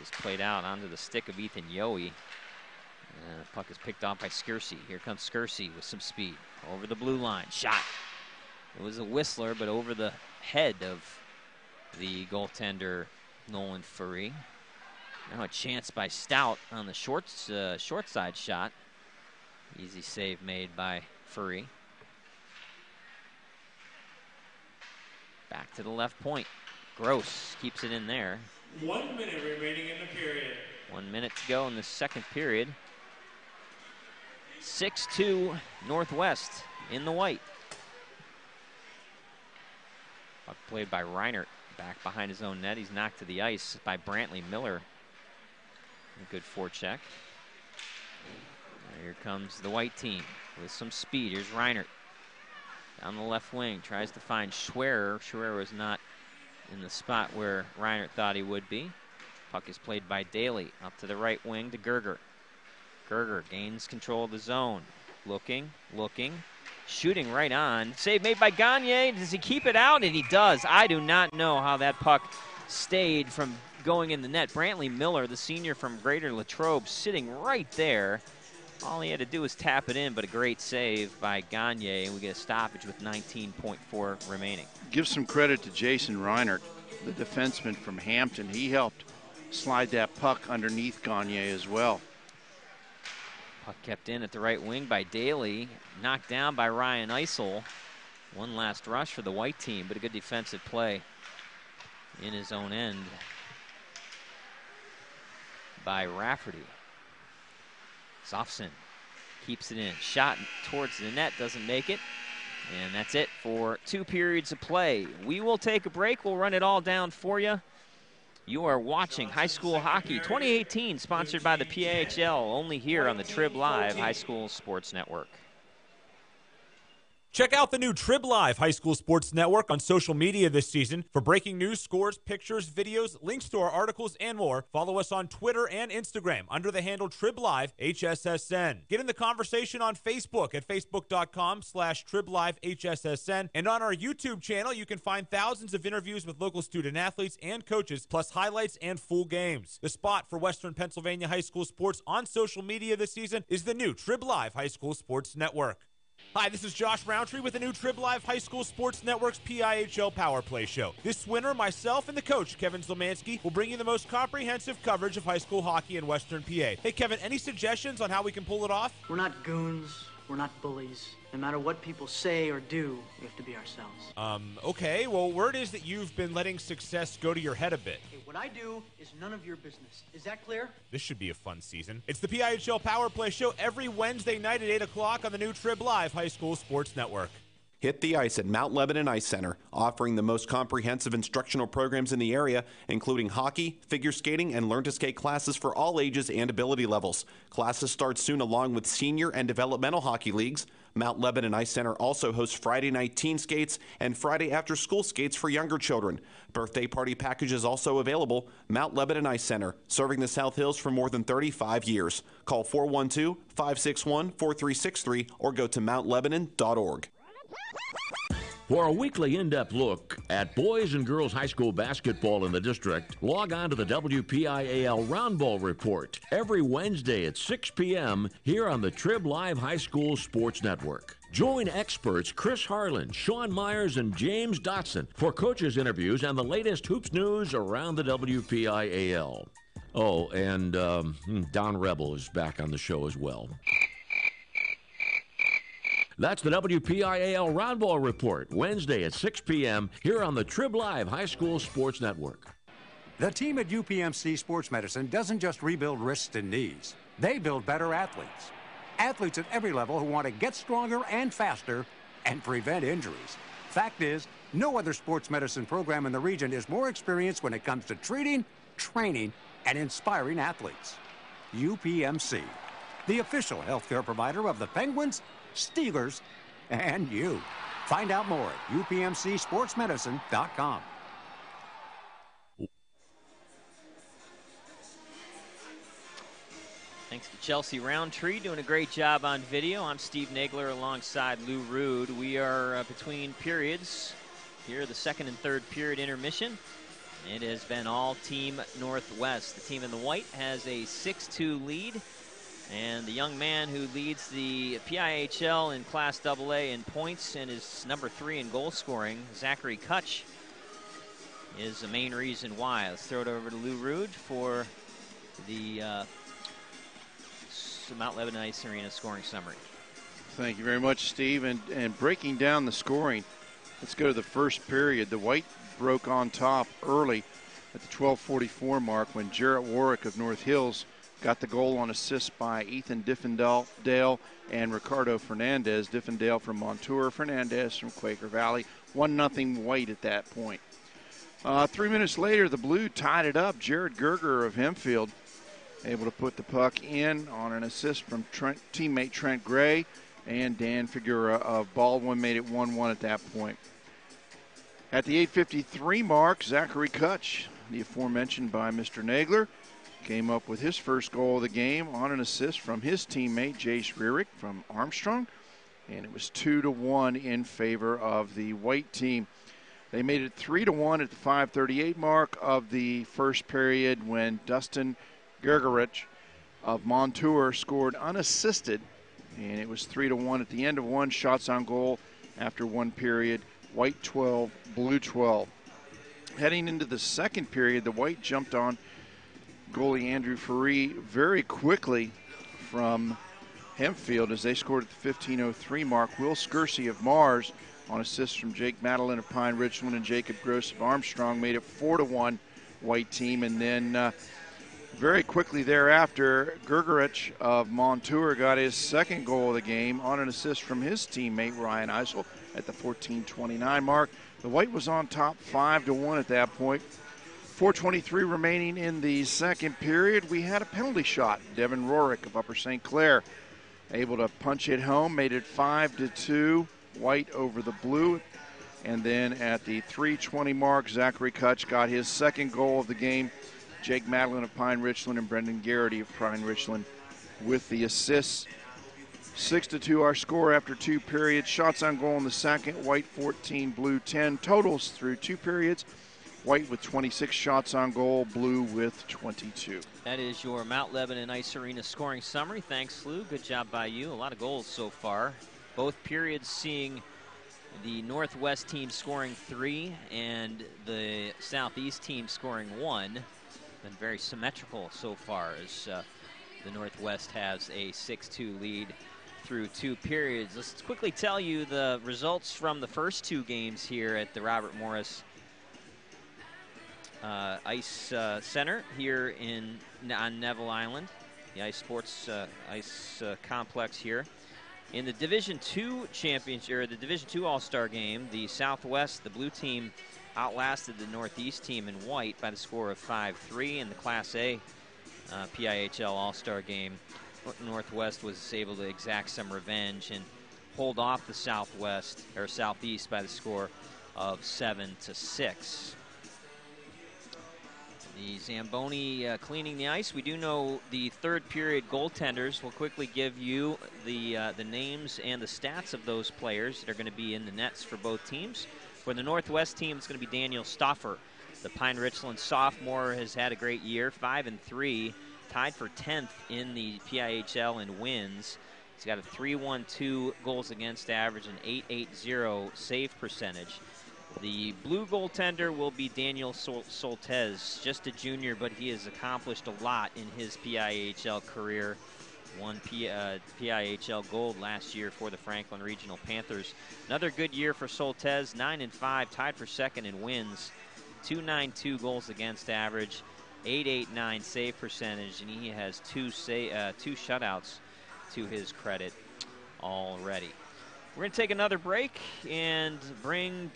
Is played out onto the stick of Ethan Yohe. The puck is picked off by Skirsey. Here comes Skirsey with some speed. Over the blue line. Shot. It was a whistler, but over the head of the goaltender, Nolan Faree. Now a chance by Stout on the short side shot. Easy save made by Faree. Back to the left point. Gross keeps it in there. 1 minute remaining in the period. 1 minute to go in the second period. 6-2 Northwest in the white. Puck played by Reinert. Back behind his own net. He's knocked to the ice by Brantley Miller. A good forecheck. Here comes the white team with some speed. Here's Reinert. Down the left wing, tries to find Schwerer. Schwerer was not in the spot where Reinert thought he would be. Puck is played by Daly. Up to the right wing to Gerger. Gerger gains control of the zone. Looking, shooting right on. Save made by Gagne. Does he keep it out? And he does. I do not know how that puck stayed from going in the net. Brantley Miller, the senior from Greater Latrobe, sitting right there. All he had to do was tap it in, but a great save by Gagne, and we get a stoppage with 19.4 remaining. Give some credit to Jason Reinert, the defenseman from Hampton. He helped slide that puck underneath Gagne as well. Puck kept in at the right wing by Daly, knocked down by Ryan Eisel. One last rush for the white team, but a good defensive play in his own end by Rafferty. Zofson keeps it in. Shot towards the net, doesn't make it. And that's it for 2 periods of play. We will take a break. We'll run it all down for you. You are watching High School Hockey 2018, sponsored by the PIHL, only here on the Trib Live High School Sports Network. Check out the new Trib Live High School Sports Network on social media this season. For breaking news, scores, pictures, videos, links to our articles, and more, follow us on Twitter and Instagram under the handle Trib Live HSSN. Get in the conversation on Facebook at facebook.com/TribLiveHSSN. And on our YouTube channel, you can find thousands of interviews with local student athletes and coaches, plus highlights and full games. The spot for Western Pennsylvania high school sports on social media this season is the new Trib Live High School Sports Network. Hi, this is Josh Roundtree with the new Trib Live High School Sports Network's PIHL Power Play Show. This winter, myself and the coach, Kevin Zlomansky, will bring you the most comprehensive coverage of high school hockey in Western PA. Hey, Kevin, any suggestions on how we can pull it off? We're not goons. We're not bullies. No matter what people say or do, we have to be ourselves. Okay. Well, word is that you've been letting success go to your head a bit. Hey, what I do is none of your business. Is that clear? This should be a fun season. It's the PIHL Power Play Show every Wednesday night at 8 o'clock on the new Trib Live High School Sports Network. Hit the ice at Mount Lebanon Ice Center, offering the most comprehensive instructional programs in the area, including hockey, figure skating, and learn-to-skate classes for all ages and ability levels. Classes start soon along with senior and developmental hockey leagues. Mount Lebanon Ice Center also hosts Friday night teen skates and Friday after-school skates for younger children. Birthday party packages also available. Mount Lebanon Ice Center, serving the South Hills for more than 35 years. Call 412-561-4363 or go to mountlebanon.org. For a weekly in-depth look at boys and girls high school basketball in the district, log on to the WPIAL Roundball Report every Wednesday at 6 p.m. here on the Trib Live High School Sports Network. Join experts Chris Harlan, Sean Myers, and James Dotson for coaches' interviews and the latest hoops news around the WPIAL. Oh, and Don Rebel is back on the show as well. That's the WPIAL Roundball Report, Wednesday at 6 p.m. here on the Trib Live High School Sports Network. The team at UPMC Sports Medicine doesn't just rebuild wrists and knees. They build better athletes. Athletes at every level who want to get stronger and faster and prevent injuries. Fact is, no other sports medicine program in the region is more experienced when it comes to treating, training, and inspiring athletes. UPMC, the official healthcare provider of the Penguins, Steelers, and you. Find out more at upmcsportsmedicine.com. Thanks to Chelsea Roundtree, doing a great job on video. I'm Steve Nagler alongside Lou Rood. We are between periods. Here, the second and third period intermission. It has been all Team Northwest. The team in the white has a 6-2 lead. And the young man who leads the PIHL in Class AA in points and is number 3 in goal scoring, Zachary Kutch, is the main reason why. Let's throw it over to Lou Rood for the Mount Lebanon Ice Arena scoring summary. Thank you very much, Steve. And breaking down the scoring, let's go to the first period. The white broke on top early at the 12:44 mark when Jarrett Warwick of North Hills got the goal on assist by Ethan Diffendale and Ricardo Fernandez. Diffendale from Montour, Fernandez from Quaker Valley. 1-0 white at that point. 3 minutes later, the blue tied it up. Jared Gerger of Hempfield able to put the puck in on an assist from teammate Trent Gray. and Dan Figura of Baldwin made it 1-1 at that point. At the 8:53 mark, Zachary Kutch, the aforementioned by Mr. Nagler, came up with his first goal of the game on an assist from his teammate Jace Rierick from Armstrong, and it was 2-1 in favor of the white team. They made it 3-1 at the 5:38 mark of the first period when Dustin Gergerich of Montour scored unassisted, and it was 3-1 at the end of one. Shots on goal after one period. White 12, blue 12. Heading into the second period, the white jumped on goalie Andrew Faree very quickly from Hempfield as they scored at the 15:03 mark. Will Skersey of Mars on assists from Jake Madeline of Pine Richland and Jacob Gross of Armstrong made it 4-1 white team. And then very quickly thereafter, Gergerich of Montour got his second goal of the game on an assist from his teammate Ryan Eisel at the 14:29 mark. The white was on top 5-1 at that point. 4:23 remaining in the second period. We had a penalty shot. Devin Rorick of Upper St. Clair able to punch it home, made it 5-2, white over the blue. And then at the 3:20 mark, Zachary Kutch got his second goal of the game. Jake Madeline of Pine Richland and Brendan Garrity of Pine Richland with the assists. 6-2 our score after two periods. Shots on goal in the second. White 14, blue 10. Totals through two periods. White with 26 shots on goal, blue with 22. That is your Mount Lebanon Ice Arena scoring summary. Thanks, Lou. Good job by you. A lot of goals so far. Both periods seeing the Northwest team scoring 3 and the Southeast team scoring 1. Been very symmetrical so far as the Northwest has a 6-2 lead through two periods. Let's quickly tell you the results from the first two games here at the Robert Morris Ice Center here on Neville Island, the Ice Sports Complex here. In the Division II championship, or the Division II All-Star game, the Southwest, the blue team, outlasted the Northeast team in white by the score of 5-3. In the Class A PIHL All-Star game, Northwest was able to exact some revenge and hold off the Southwest or Southeast by the score of 7-6. The Zamboni cleaning the ice. We do know the third period goaltenders. We'll quickly give you the names and the stats of those players that are going to be in the nets for both teams. For the Northwest team, it's going to be Daniel Stauffer. The Pine Richland sophomore has had a great year, 5-3, tied for 10th in the PIHL in wins. He's got a 3.12 goals against average and 8.80 save percentage. The blue goaltender will be Daniel Soltez, just a junior, but he has accomplished a lot in his PIHL career. Won PIHL gold last year for the Franklin Regional Panthers. Another good year for Soltez, 9-5, tied for second in wins, 2.92 goals against average, 8.89 save percentage, and he has two shutouts to his credit already. We're going to take another break and bring you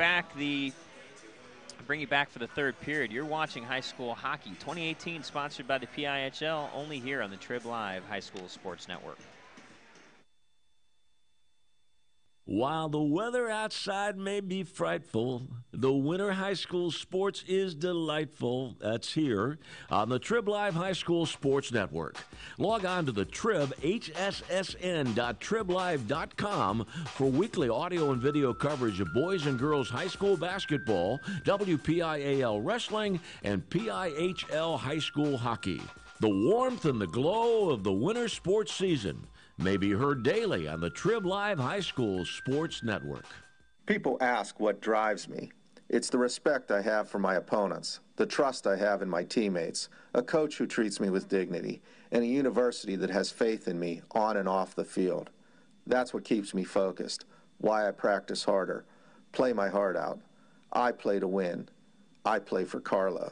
back for the third period. You're watching high school hockey 2018, sponsored by the PIHL, only here on the Trib Live High School Sports Network. While the weather outside may be frightful, the winter high school sports is delightful. That's here on the Trib Live High School Sports Network. Log on to the Trib, hssn.triblive.com, for weekly audio and video coverage of boys and girls high school basketball, WPIAL wrestling, and PIHL high school hockey. The warmth and the glow of the winter sports season may be heard daily on the Trib Live High School Sports Network. People ask what drives me. It's the respect I have for my opponents, the trust I have in my teammates, a coach who treats me with dignity, and a university that has faith in me on and off the field. That's what keeps me focused, why I practice harder, play my heart out. I play to win. I play for Carlo.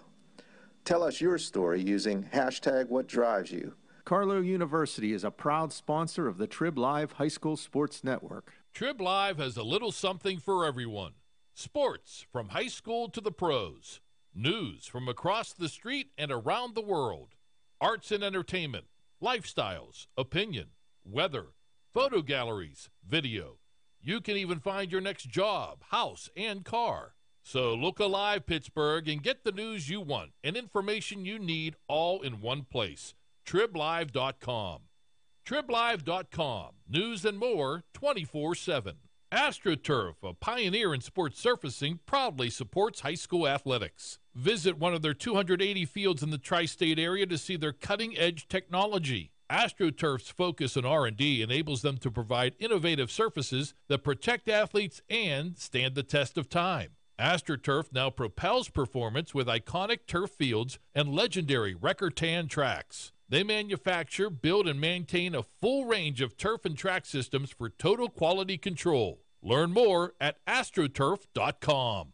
Tell us your story using #WhatDriveSYou. Carlo University is a proud sponsor of the Trib Live High School Sports Network. Trib Live has a little something for everyone. Sports from high school to the pros. News from across the street and around the world. Arts and entertainment, lifestyles, opinion, weather, photo galleries, video. You can even find your next job, house, and car. So look alive, Pittsburgh, and get the news you want and information you need all in one place. TribLive.com. TribLive.com. News and more 24/7. AstroTurf, a pioneer in sports surfacing, proudly supports high school athletics. Visit one of their 280 fields in the tri-state area to see their cutting-edge technology. AstroTurf's focus on R&D enables them to provide innovative surfaces that protect athletes and stand the test of time. AstroTurf now propels performance with iconic turf fields and legendary Recor-Tan tracks. They manufacture, build, and maintain a full range of turf and track systems for total quality control. Learn more at astroturf.com.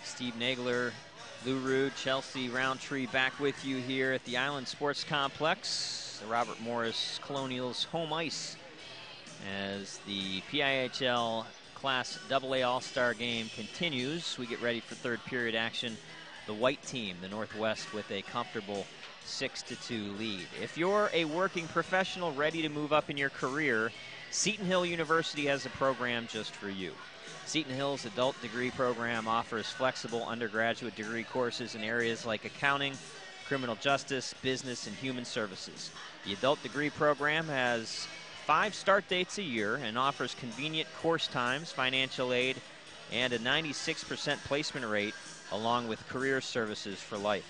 Steve Nagler, Lou Rood, Chelsea Roundtree back with you here at the Island Sports Complex, the Robert Morris Colonials home ice, as the PIHL Class AA All-Star game continues. We get ready for third period action. The white team, the Northwest, with a comfortable 6-2 lead. If you're a working professional ready to move up in your career, Seton Hill University has a program just for you. Seton Hill's adult degree program offers flexible undergraduate degree courses in areas like accounting, criminal justice, business, and human services. The adult degree program has 5 start dates a year and offers convenient course times, financial aid, and a 96% placement rate, along with career services for life.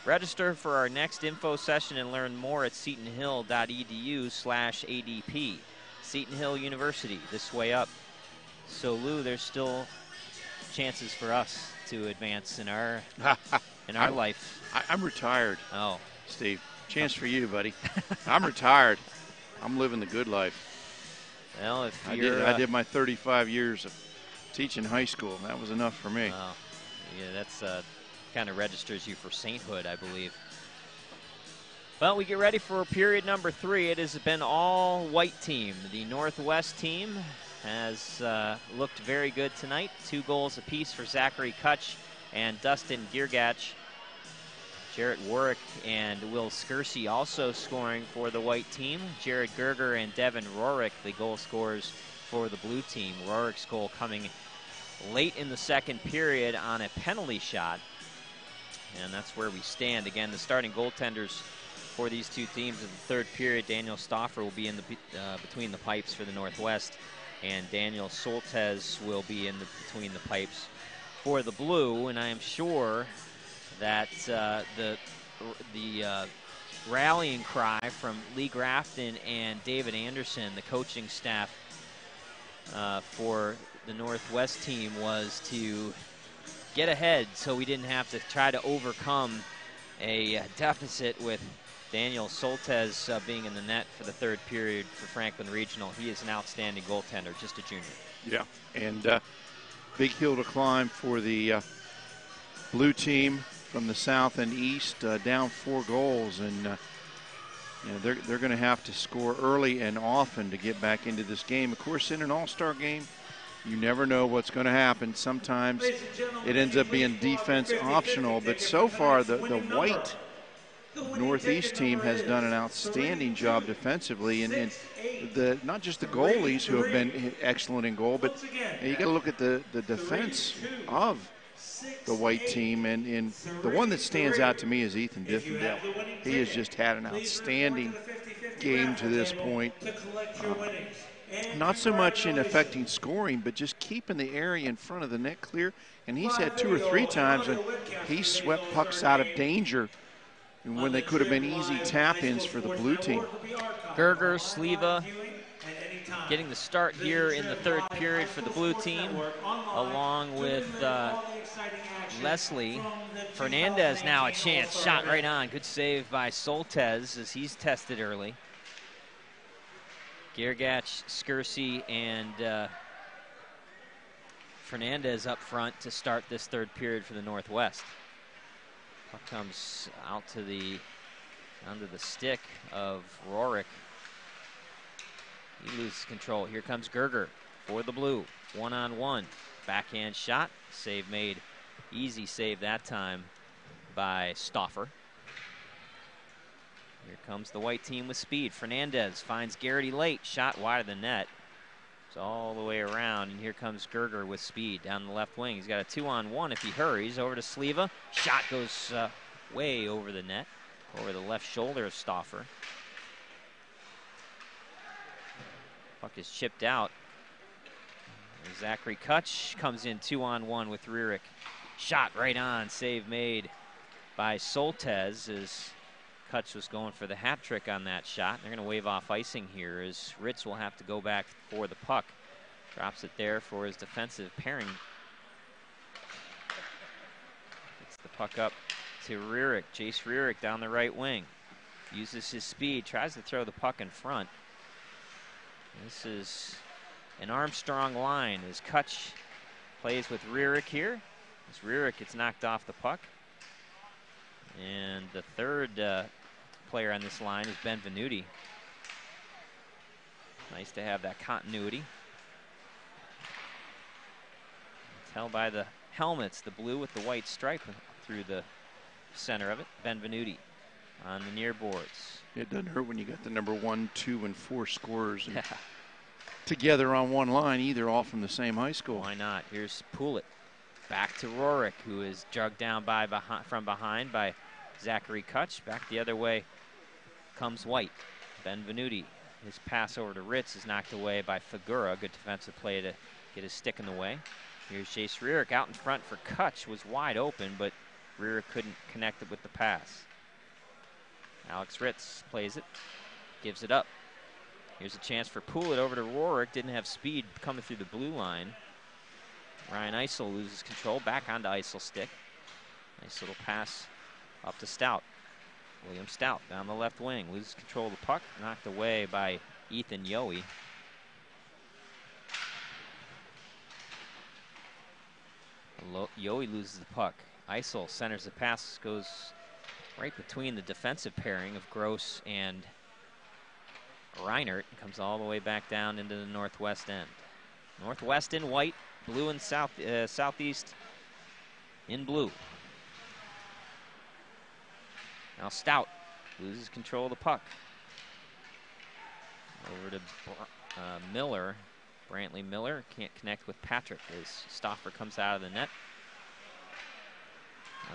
Register for our next info session and learn more at setonhill.edu/ADP. Seton Hill University, this way up. So, Lou, there's still chances for us to advance in our life. I'm retired. Oh, Steve, chance for you, buddy. I'm retired. I'm living the good life. Well, if I you're... did my 35 years of teaching high school. That was enough for me. Oh, yeah, that's kind of registers you for sainthood, I believe. Well, we get ready for period number 3. It has been all white team. The Northwest team has looked very good tonight. 2 goals apiece for Zachary Kutch and Dustin Giergach. Jarrett Warwick and Will Skersey also scoring for the white team. Jared Gerger and Devin Rorick, the goal scorers for the blue team. Rorick's goal coming late in the second period on a penalty shot. And that's where we stand. Again, the starting goaltenders for these two teams in the third period. Daniel Stauffer will be in the between the pipes for the Northwest, and Daniel Soltesz will be in between the pipes for the blue. And I am sure that the rallying cry from Lee Grafton and David Anderson, the coaching staff for the Northwest team, was to get ahead so we didn't have to try to overcome a deficit with Daniel Soltesz being in the net for the third period for Franklin Regional. He is an outstanding goaltender, just a junior. Yeah, and big hill to climb for the blue team from the south and east, down 4 goals, and you know, they're going to have to score early and often to get back into this game. Of course, in an all-star game, you never know what's going to happen. Sometimes it ends up being defense optional, but so far the white Northeast team has done an outstanding job defensively, and not just the goalies who have been excellent in goal, but you got to look at the defense of the white team, and the one that stands out to me is Ethan Diffendale. He has just had an outstanding game to this point. Not so much in affecting scoring, but just keeping the area in front of the net clear. And he's had 2 or 3 times when he swept pucks out of danger and when they could have been easy tap-ins for the blue team. Gerger, Sleva getting the start here in the third period for the blue team, along with Leslie. Fernandez now a chance, shot right on. Good save by Soltesz as he's tested early. Giergach, Skersey, and Fernandez up front to start this third period for the Northwest. Puck comes out to under the stick of Rorick. He loses control. Here comes Gerger for the blue. 1-on-1. Backhand shot. Save made. Easy save that time by Stauffer. Here comes the white team with speed. Fernandez finds Garrity late. Shot wide of the net. It's all the way around, and here comes Gerger with speed down the left wing. He's got a 2-on-1 if he hurries. Over to Sleva. Shot goes way over the net, over the left shoulder of Stauffer. Puck is chipped out. Zachary Kutch comes in 2-on-1 with Rierick. Shot right on, save made by Soltesz as Kutch was going for the hat trick on that shot. They're going to wave off icing here as Ritz will have to go back for the puck. Drops it there for his defensive pairing. Gets the puck up to Rierick. Jace Rierick down the right wing. Uses his speed, tries to throw the puck in front. This is an Armstrong line as Kutch plays with Rierick here. As Rierick gets knocked off the puck. And the third player on this line is Ben Venuti. Nice to have that continuity. Tell by the helmets, the blue with the white stripe through the center of it. Ben Venuti on the near boards. It doesn't hurt when you got the number 1, 2, and 4 scorers and together on one line, either all from the same high school. Why not? Here's Poulet. Back to Roerick, who is drugged down from behind by Zachary Kutch. Back the other way comes White. Ben Venuti. His pass over to Ritz is knocked away by Figura. Good defensive play to get his stick in the way. Here's Jace Rierick out in front for Kutch. Was wide open, but Rierick couldn't connect it with the pass. Alex Ritz plays it. Gives it up. Here's a chance for Poulet over to Roerick. Didn't have speed coming through the blue line. Ryan Eisel loses control. Back onto Eisel's stick. Nice little pass up to Stout. William Stout down the left wing. Loses control of the puck. Knocked away by Ethan Yohe. Yohe loses the puck. Eisel centers the pass. Goes right between the defensive pairing of Gross and Reinert. Comes all the way back down into the northwest end. Northwest in white. Blue and southeast in blue. Now Stout loses control of the puck. Over to Miller. Brantley Miller can't connect with Patrick as Stauffer comes out of the net.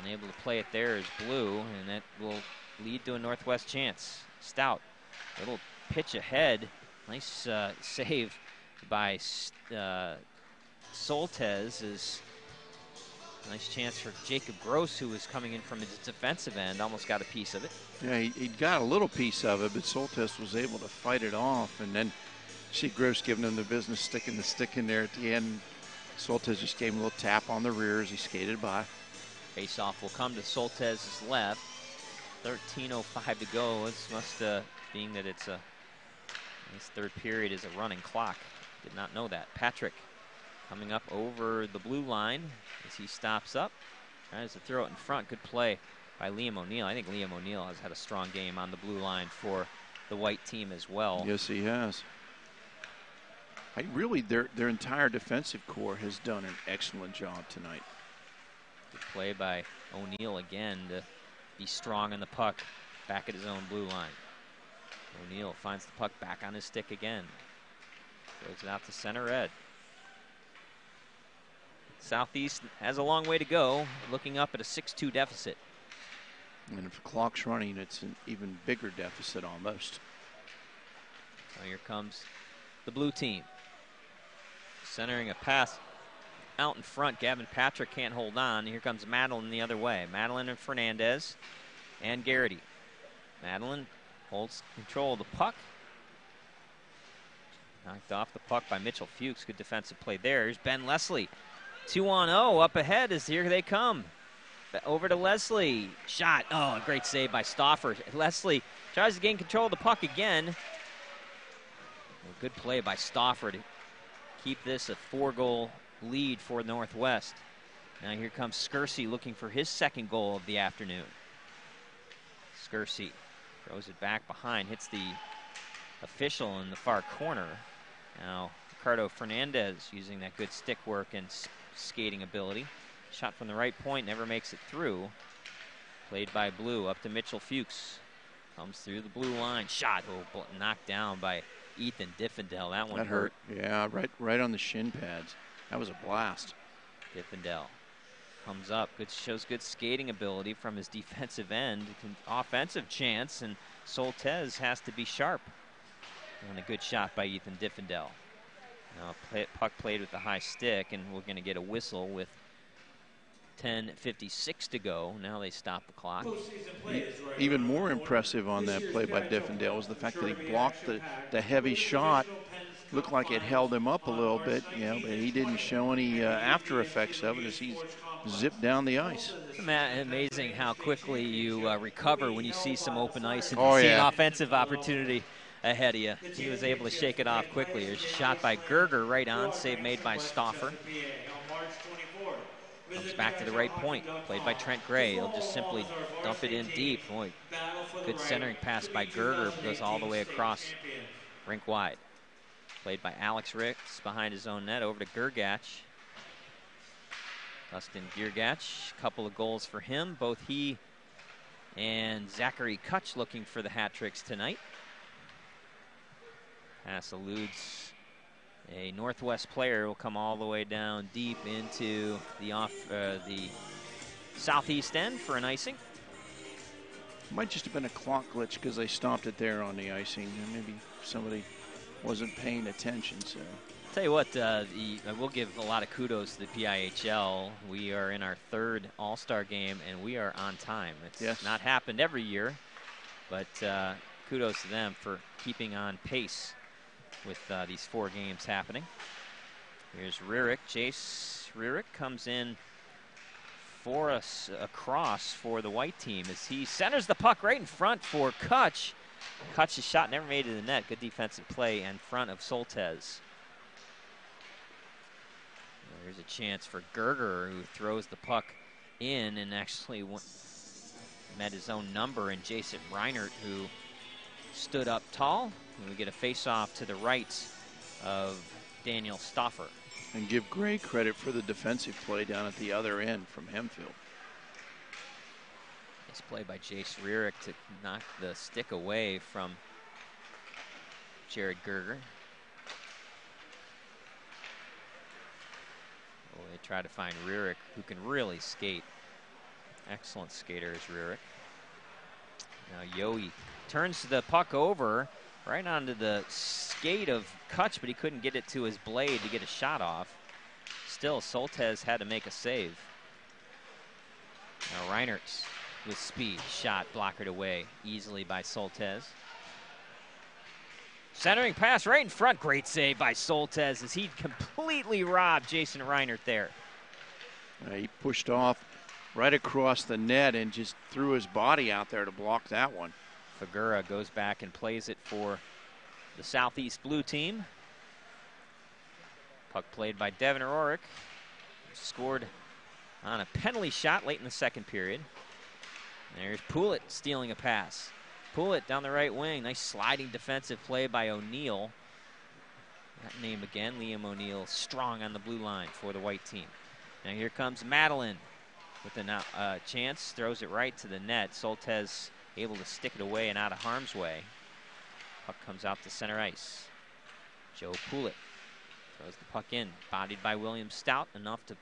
Unable to play it there is Blue, and that will lead to a Northwest chance. Stout, little pitch ahead. Nice save by Soltesz. Is nice chance for Jacob Gross, who was coming in from his defensive end. Almost got a piece of it. Yeah, he got a little piece of it, but Soltesz was able to fight it off. And then see Gross giving him the business, sticking the stick in there at the end. Soltesz just gave him a little tap on the rear as he skated by. Face-off will come to Soltesz's left. 13:05 to go. This must, being that it's this third period is a running clock. Did not know that. Patrick coming up over the blue line as he stops up. Tries to throw it in front. Good play by Liam O'Neill. I think Liam O'Neill has had a strong game on the blue line for the white team as well. Yes, he has. Really, their entire defensive core has done an excellent job tonight. Good play by O'Neill again to be strong in the puck back at his own blue line. O'Neill finds the puck back on his stick again. Throws it out to center red. Southeast has a long way to go, looking up at a 6-2 deficit. And if the clock's running, it's an even bigger deficit almost. So here comes the blue team. Centering a pass out in front. Gavin Patrick can't hold on. Here comes Madeline the other way. Madeline and Fernandez and Garrity. Madeline holds control of the puck. Knocked off the puck by Mitchell Fuchs. Good defensive play there. Here's Ben Leslie. 2-on-0 up ahead as here they come. Over to Leslie. Shot. Oh, a great save by Stauffer. Leslie tries to gain control of the puck again. A good play by Stauffer to keep this a 4-goal lead for Northwest. Now here comes Skersey looking for his second goal of the afternoon. Skersey throws it back behind, hits the official in the far corner. Now Ricardo Fernandez using that good stick work and skating ability. Shot from the right point, never makes it through. Played by Blue, up to Mitchell Fuchs. Comes through the blue line. Shot, knocked down by Ethan Diffendale. That one hurt. Yeah, right on the shin pads. That was a blast. Diffendale comes up. Shows good skating ability from his defensive end. Offensive chance, and Soltez has to be sharp. And a good shot by Ethan Diffendale. Now puck played with the high stick, and we're going to get a whistle with 10:56 to go. Now they stop the clock. Even more impressive on that play by Diffendale was the fact that he blocked the heavy shot. Looked like it held him up a little bit, but he didn't show any after effects of it as he zipped down the ice. Amazing how quickly you recover when you see some open ice and see an offensive opportunity ahead of you. He was able to shake it off quickly. There's a shot by Gerger right on, save made by Stauffer. Comes back to the right point, played by Trent Gray. He'll just simply dump it in deep. Boy, good centering pass by Gerger, goes all the way across rink wide. Played by Alex Ricks behind his own net, over to Gergach. Dustin Gergach, a couple of goals for him. Both he and Zachary Kutch looking for the hat tricks tonight. Pass eludes a Northwest player, will come all the way down deep into the southeast end for an icing. Might just have been a clock glitch because they stopped it there on the icing. Maybe somebody wasn't paying attention. So, tell you what, we'll give a lot of kudos to the PIHL. We are in our third All-Star game, and we are on time. It's not happened every year, but kudos to them for keeping on pace with these 4 games happening. Here's Rierick. Jace Rierick comes in for us across for the white team as he centers the puck right in front for Kutch. Kutch's shot never made it to the net. Good defensive play in front of Soltez. There's a chance for Gerger, who throws the puck in and actually met his own number, and Jason Reinert, who stood up tall. And we get a face-off to the right of Daniel Stauffer. And give Gray credit for the defensive play down at the other end from Hempfield. Nice play by Jace Rierick to knock the stick away from Jared Gerger. Oh, they try to find Rierick, who can really skate. Excellent skater is Rierick. Now Yohe turns the puck over right onto the skate of Kutch, but he couldn't get it to his blade to get a shot off. Still, Soltez had to make a save. Now Reinert's with speed. Shot blockered away easily by Soltez. Centering pass right in front. Great save by Soltez as he completely robbed Jason Reinert there. He pushed off right across the net and just threw his body out there to block that one. Fagura goes back and plays it for the Southeast Blue team. Puck played by Devin Rorick. Scored on a penalty shot late in the second period. There's Poulet stealing a pass. Poulet down the right wing. Nice sliding defensive play by O'Neill. That name again, Liam O'Neill, strong on the blue line for the white team. Now here comes Madeline with a chance. Throws it right to the net. Soltez able to stick it away and out of harm's way. Puck comes out to center ice. Joe Poulet throws the puck in. Bodied by William Stout. Enough to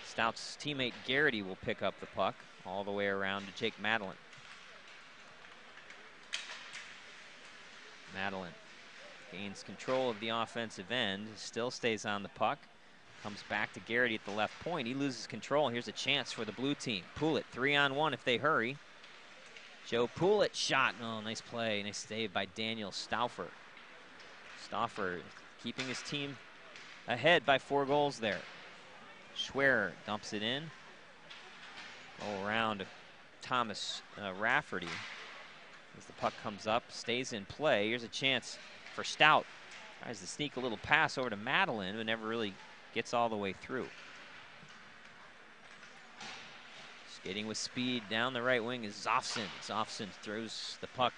Stout's teammate Garrity will pick up the puck all the way around to Jake Madeline. Madeline gains control of the offensive end. Still stays on the puck. Comes back to Garrity at the left point. He loses control. Here's a chance for the blue team. Poulet 3-on-1 if they hurry. Joe Poulet shot. Oh, nice play. Nice save by Daniel Stauffer. Stauffer keeping his team ahead by 4 goals there. Schwerer dumps it in. All around Thomas Rafferty. As the puck comes up, stays in play. Here's a chance for Stout. Tries to sneak a little pass over to Madeline, but never really gets all the way through. Skating with speed down the right wing is Zofson. Zofson throws the puck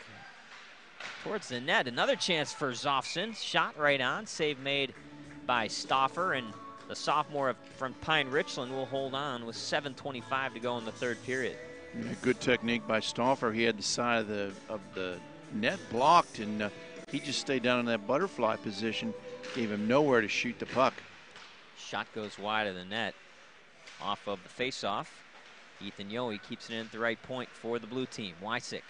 towards the net. Another chance for Zofson. Shot right on. Save made by Stauffer, and the sophomore from Pine Richland will hold on with 7:25 to go in the third period. Yeah, good technique by Stauffer. He had the side of the net blocked, and he just stayed down in that butterfly position, gave him nowhere to shoot the puck. Shot goes wide of the net off of the face-off. Ethan Yohe keeps it in at the right point for the blue team. Wysick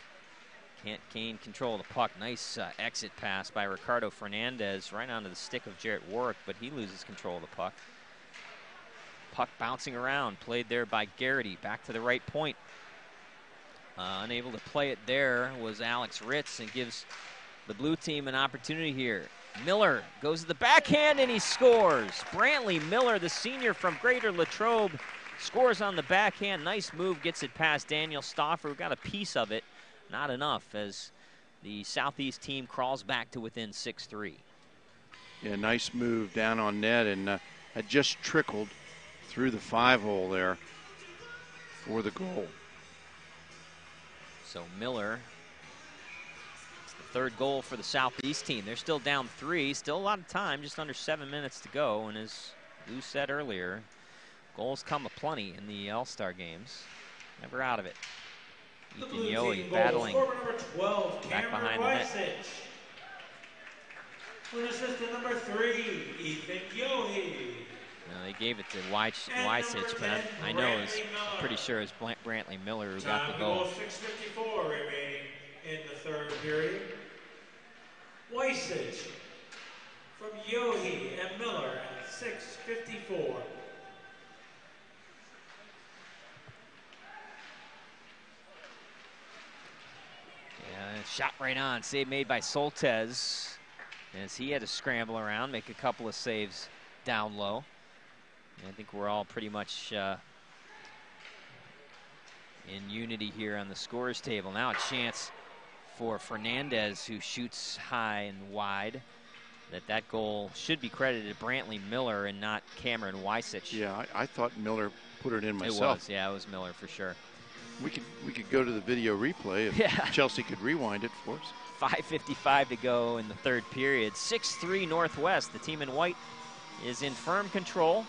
can't gain control of the puck. Nice exit pass by Ricardo Fernandez right onto the stick of Jarrett Warwick, but he loses control of the puck. Puck bouncing around, played there by Garrity. Back to the right point. Unable to play it there was Alex Ritz, and gives the blue team an opportunity here. Miller goes to the backhand and he scores. Brantley Miller, the senior from Greater Latrobe, scores on the backhand. Nice move, gets it past Daniel Stauffer, who got a piece of it. Not enough as the Southeast team crawls back to within 6-3. Yeah, nice move down on net, and had just trickled through the 5-hole there for the goal. So Miller, it's the third goal for the Southeast team. They're still down 3, still a lot of time, just under 7 minutes to go. And as Lou said earlier, goals come aplenty in the All-Star games. Never out of it. Ethan Yohe battling 12, back behind the net. With assistant number 3, Ethan Yohe. No, they gave it to Wysich, but I know I'm pretty sure it's Brantley Miller who got the goal. 6:54 remaining in the third period. Wysich from Yohe and Miller at 6:54. Yeah, shot right on. Save made by Soltez as he had to scramble around, make a couple of saves down low. I think we're all pretty much in unity here on the scorers table. Now a chance for Fernandez, who shoots high and wide. That goal should be credited to Brantley Miller and not Cameron Wysich. Yeah, I thought Miller put it in myself. It was, yeah, it was Miller for sure. We could go to the video replay if Chelsea could rewind it for us. 5:55 to go in the third period. 6-3 Northwest. The team in white is in firm control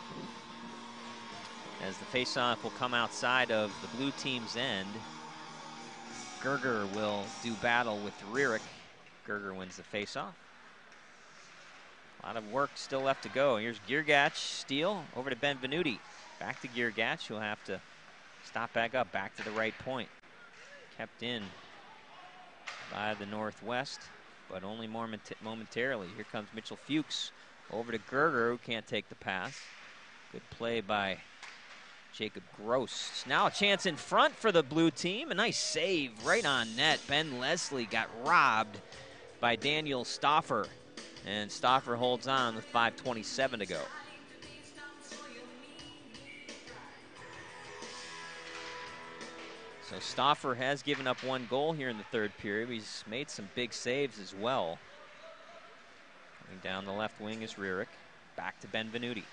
as the faceoff will come outside of the blue team's end. Gerger will do battle with Rierick. Gerger wins the faceoff. A lot of work still left to go. Here's Giergach, steal over to Benvenuti. Back to Giergach, who'll have to stop back up, back to the right point. Kept in by the Northwest, but only momentarily. Here comes Mitchell Fuchs over to Gerger, who can't take the pass. Good play by Jacob Gross. Now a chance in front for the blue team. A nice save right on net. Ben Leslie got robbed by Daniel Stauffer, and Stauffer holds on with 5:27 to go. So Stauffer has given up one goal here in the third period. He's made some big saves as well. Coming down the left wing is Rierick. Back to Benvenuti.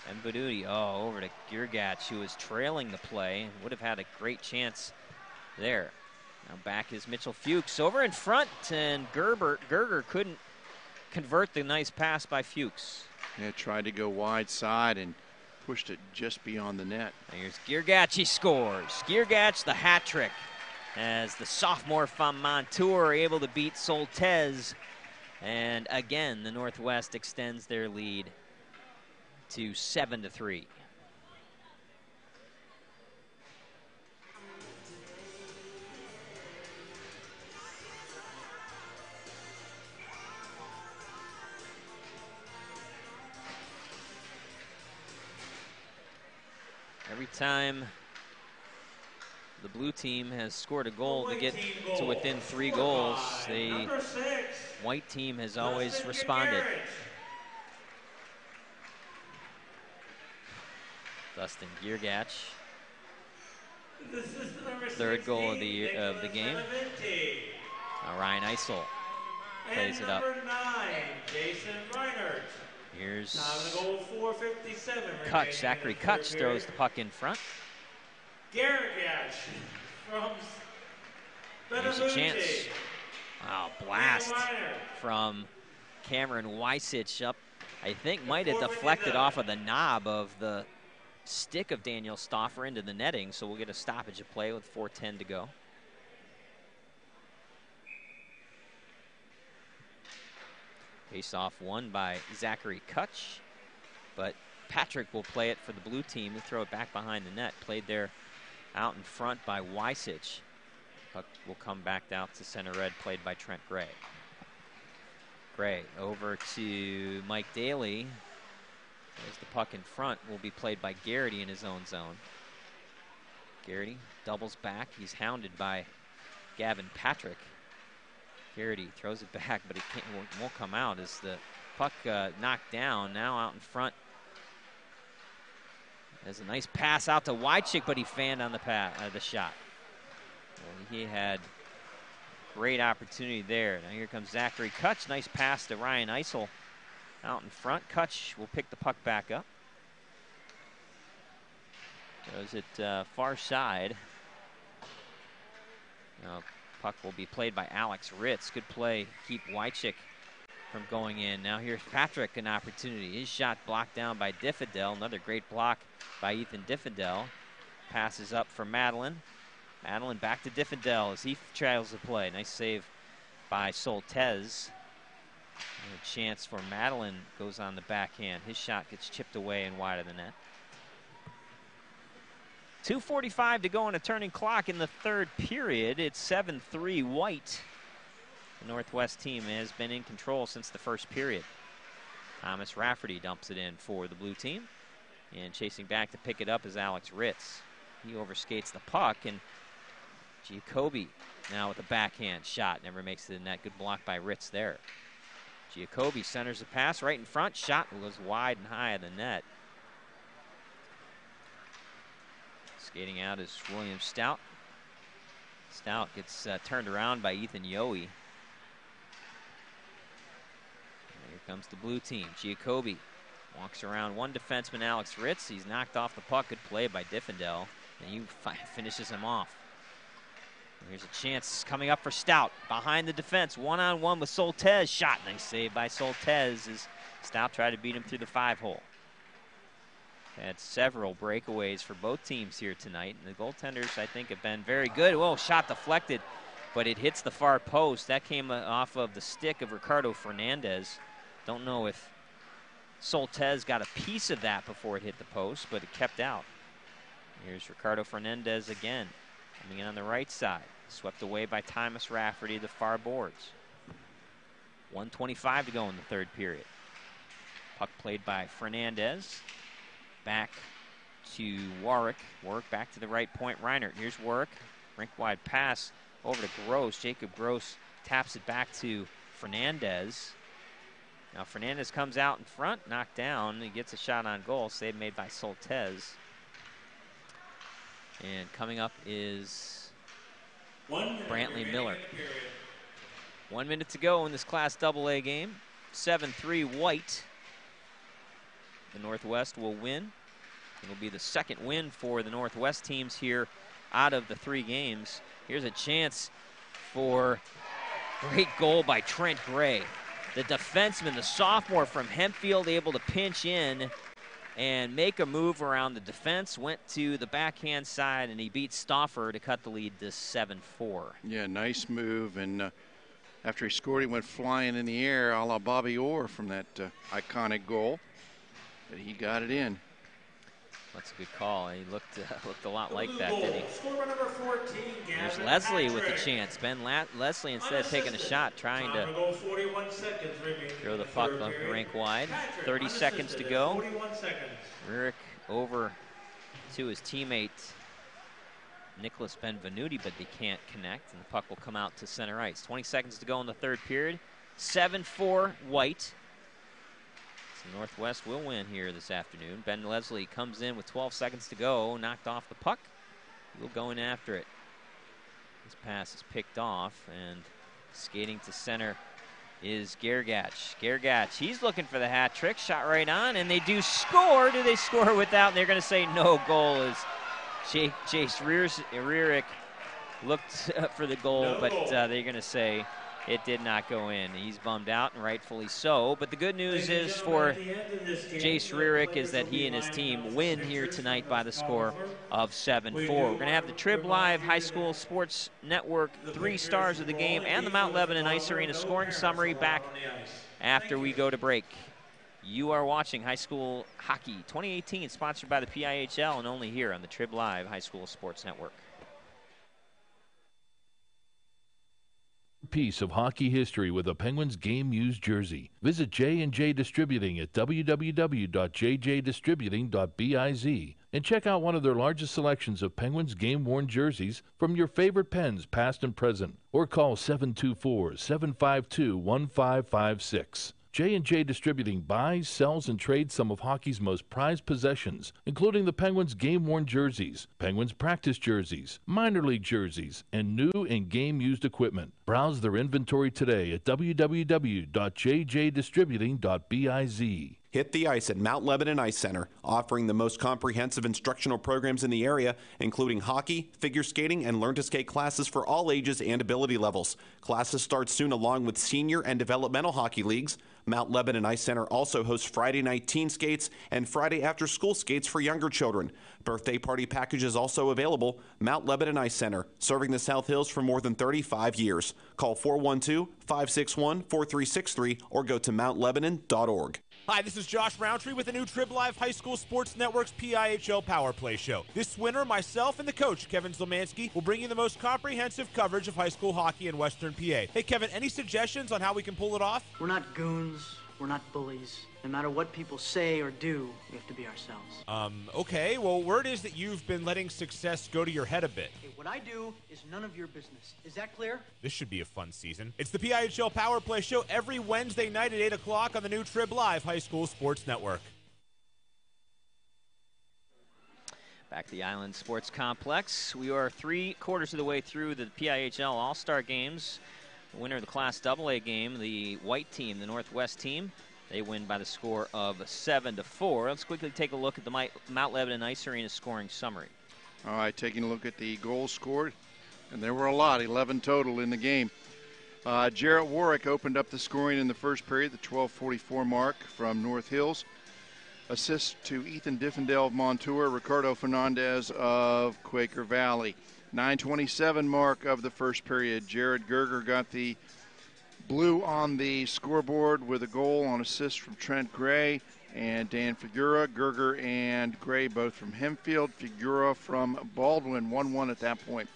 Benvenuti, over to Giergach, who is trailing the play. Would have had a great chance there. Now back is Mitchell Fuchs over in front, and Gerger couldn't convert the nice pass by Fuchs. Yeah, tried to go wide side and pushed it just beyond the net. And here's Giergach, he scores. Giergach, the hat trick, as the sophomore from Montour able to beat Soltez. And again, the Northwest extends their lead to 7-3. Every time the blue team has scored a goal to get to within 3 goals, the white team has always responded. Dustin Giergach, third goal of the game. Now Ryan Eisel plays it up. Here's Kutch. Zachary Kutch throws the puck in front. There's a chance. Wow, blast from Cameron Wysich up. I think might have deflected off of the knob of the stick of Daniel Stauffer into the netting, so we'll get a stoppage of play with 4:10 to go. Face-off won by Zachary Kutch, but Patrick will play it for the blue team. He'll throw it back behind the net. Played there out in front by Wysich. Puck will come back out to center red, played by Trent Gray. Gray over to Mike Daly. There's the puck in front, will be played by Garrity in his own zone. Garrity doubles back. He's hounded by Gavin Patrick. Garrity throws it back, but it won't come out as the puck knocked down. Now out in front. There's a nice pass out to Wychik, but he fanned on the shot. Well, he had great opportunity there. Now here comes Zachary Kutch. Nice pass to Ryan Eisel out in front. Kutch will pick the puck back up. Throws it far side. Now puck will be played by Alex Ritz. Good play. Keep Wychik from going in. Now here's Patrick, an opportunity. His shot blocked down by Diffidel. Another great block by Ethan Diffidel. Passes up for Madeline. Madeline back to Diffidel as he trails the play. Nice save by Soltez. And a chance for Madeline goes on the backhand. His shot gets chipped away and wide of the net. 2:45 to go on a turning clock in the third period. It's 7-3 White. The Northwest team has been in control since the first period. Thomas Rafferty dumps it in for the blue team. And chasing back to pick it up is Alex Ritz. He overskates the puck, and Giacobbe now with a backhand shot. Never makes it in the net. Good block by Ritz there. Giacobbe centers the pass right in front. Shot goes wide and high of the net. Skating out is William Stout. Stout gets turned around by Ethan Yohe. Here comes the blue team. Giacobbe walks around one defenseman, Alex Ritz. He's knocked off the puck. Good play by Diffendell. And he finishes him off. And here's a chance coming up for Stout. Behind the defense, one-on-one with Soltez. Shot. Nice save by Soltez as Stout tried to beat him through the 5-hole. Had several breakaways for both teams here tonight. And the goaltenders, I think, have been very good. Whoa, shot deflected, but it hits the far post. That came off of the stick of Ricardo Fernandez. Don't know if Soltez got a piece of that before it hit the post, but it kept out. Here's Ricardo Fernandez again, coming in on the right side. Swept away by Thomas Rafferty, the far boards. 1:25 to go in the third period. Puck played by Fernandez. Back to Warwick. Warwick back to the right point. Reinert. Here's Warwick. Rink-wide pass over to Gross. Jacob Gross taps it back to Fernandez. Now Fernandez comes out in front, knocked down. He gets a shot on goal. Save made by Soltez. And coming up is Brantley Miller. 1 minute to go in this Class AA game. 7-3 White. The Northwest will win. It'll be the second win for the Northwest teams here out of the 3 games. Here's a chance for great goal by Trent Gray. The defenseman, the sophomore from Hempfield, able to pinch in and make a move around the defense. Went to the backhand side, and he beat Stauffer to cut the lead to 7-4. Yeah, nice move. And after he scored, he went flying in the air a la Bobby Orr from that iconic goal. But he got it in. That's a good call. He looked a lot like that, didn't he? Scorer number 14, There's Leslie with the chance. Ben Leslie, instead of taking a shot, trying to throw the puck up the rink wide. 30 seconds to go. Rurik over to his teammate Nicholas Benvenuti, but they can't connect, and the puck will come out to center ice. 20 seconds to go in the third period. 7-4 White. The Northwest will win here this afternoon. Ben Leslie comes in with 12 seconds to go, knocked off the puck. He'll go in after it. This pass is picked off, and skating to center is Gergach. Gergach, he's looking for the hat trick. Shot right on, and they do score. Do they score without? And they're going to say no goal as Chase Rearick looked for the goal, but they're going to say It did not go in. He's bummed out, and rightfully so. But the good news is for Jace Rearick is that he and his team win here tonight by the score of 7-4. We're going to have the Trib Live High School Sports Network 3 stars of the game and the Mount Lebanon Ice Arena scoring summary back after we go to break. You are watching High School Hockey 2018, sponsored by the PIHL, and only here on the Trib Live High School Sports Network. Piece of hockey history with a Penguins game-used jersey. Visit J&J Distributing at www.jjdistributing.biz and check out one of their largest selections of Penguins game-worn jerseys from your favorite Pens, past and present, or call 724-752-1556. J&J Distributing buys, sells, and trades some of hockey's most prized possessions, including the Penguins game-worn jerseys, Penguins practice jerseys, minor league jerseys, and new and game-used equipment. Browse their inventory today at www.jjdistributing.biz. Hit the ice at Mount Lebanon Ice Center, offering the most comprehensive instructional programs in the area, including hockey, figure skating, and learn-to-skate classes for all ages and ability levels. Classes start soon along with senior and developmental hockey leagues. Mount Lebanon Ice Center also hosts Friday night teen skates and Friday after-school skates for younger children. Birthday party packages also available. Mount Lebanon Ice Center, serving the South Hills for more than 35 years. Call 412-561-4363 or go to mountlebanon.org. Hi, this is Josh Roundtree with the new Trib Live High School Sports Network's PIHL Power Play Show. This winter, myself and the coach, Kevin Zlomansky, will bring you the most comprehensive coverage of high school hockey in Western PA. Hey, Kevin, any suggestions on how we can pull it off? We're not goons. We're not bullies. No matter what people say or do, we have to be ourselves. Okay. Well, word is that you've been letting success go to your head a bit. Hey, what I do is none of your business. Is that clear? This should be a fun season. It's the PIHL Power Play Show every Wednesday night at 8 o'clock on the new Trib Live High School Sports Network. Back to the Island Sports Complex. We are 3/4 of the way through the PIHL All-Star Games. The winner of the Class AA game, the white team, the Northwest team, they win by the score of 7-4. Let's quickly take a look at the Mount Lebanon Ice Arena scoring summary. All right, taking a look at the goals scored, and there were a lot, 11 total in the game. Jarrett Warwick opened up the scoring in the first period, the 12:44 mark from North Hills. Assist to Ethan Diffendale of Montour, Ricardo Fernandez of Quaker Valley. 9:27 mark of the first period, Jared Gerger got the blue on the scoreboard with a goal on assist from Trent Gray and Dan Figura. Gerger and Gray both from Hempfield. Figura from Baldwin, 1-1 at that point.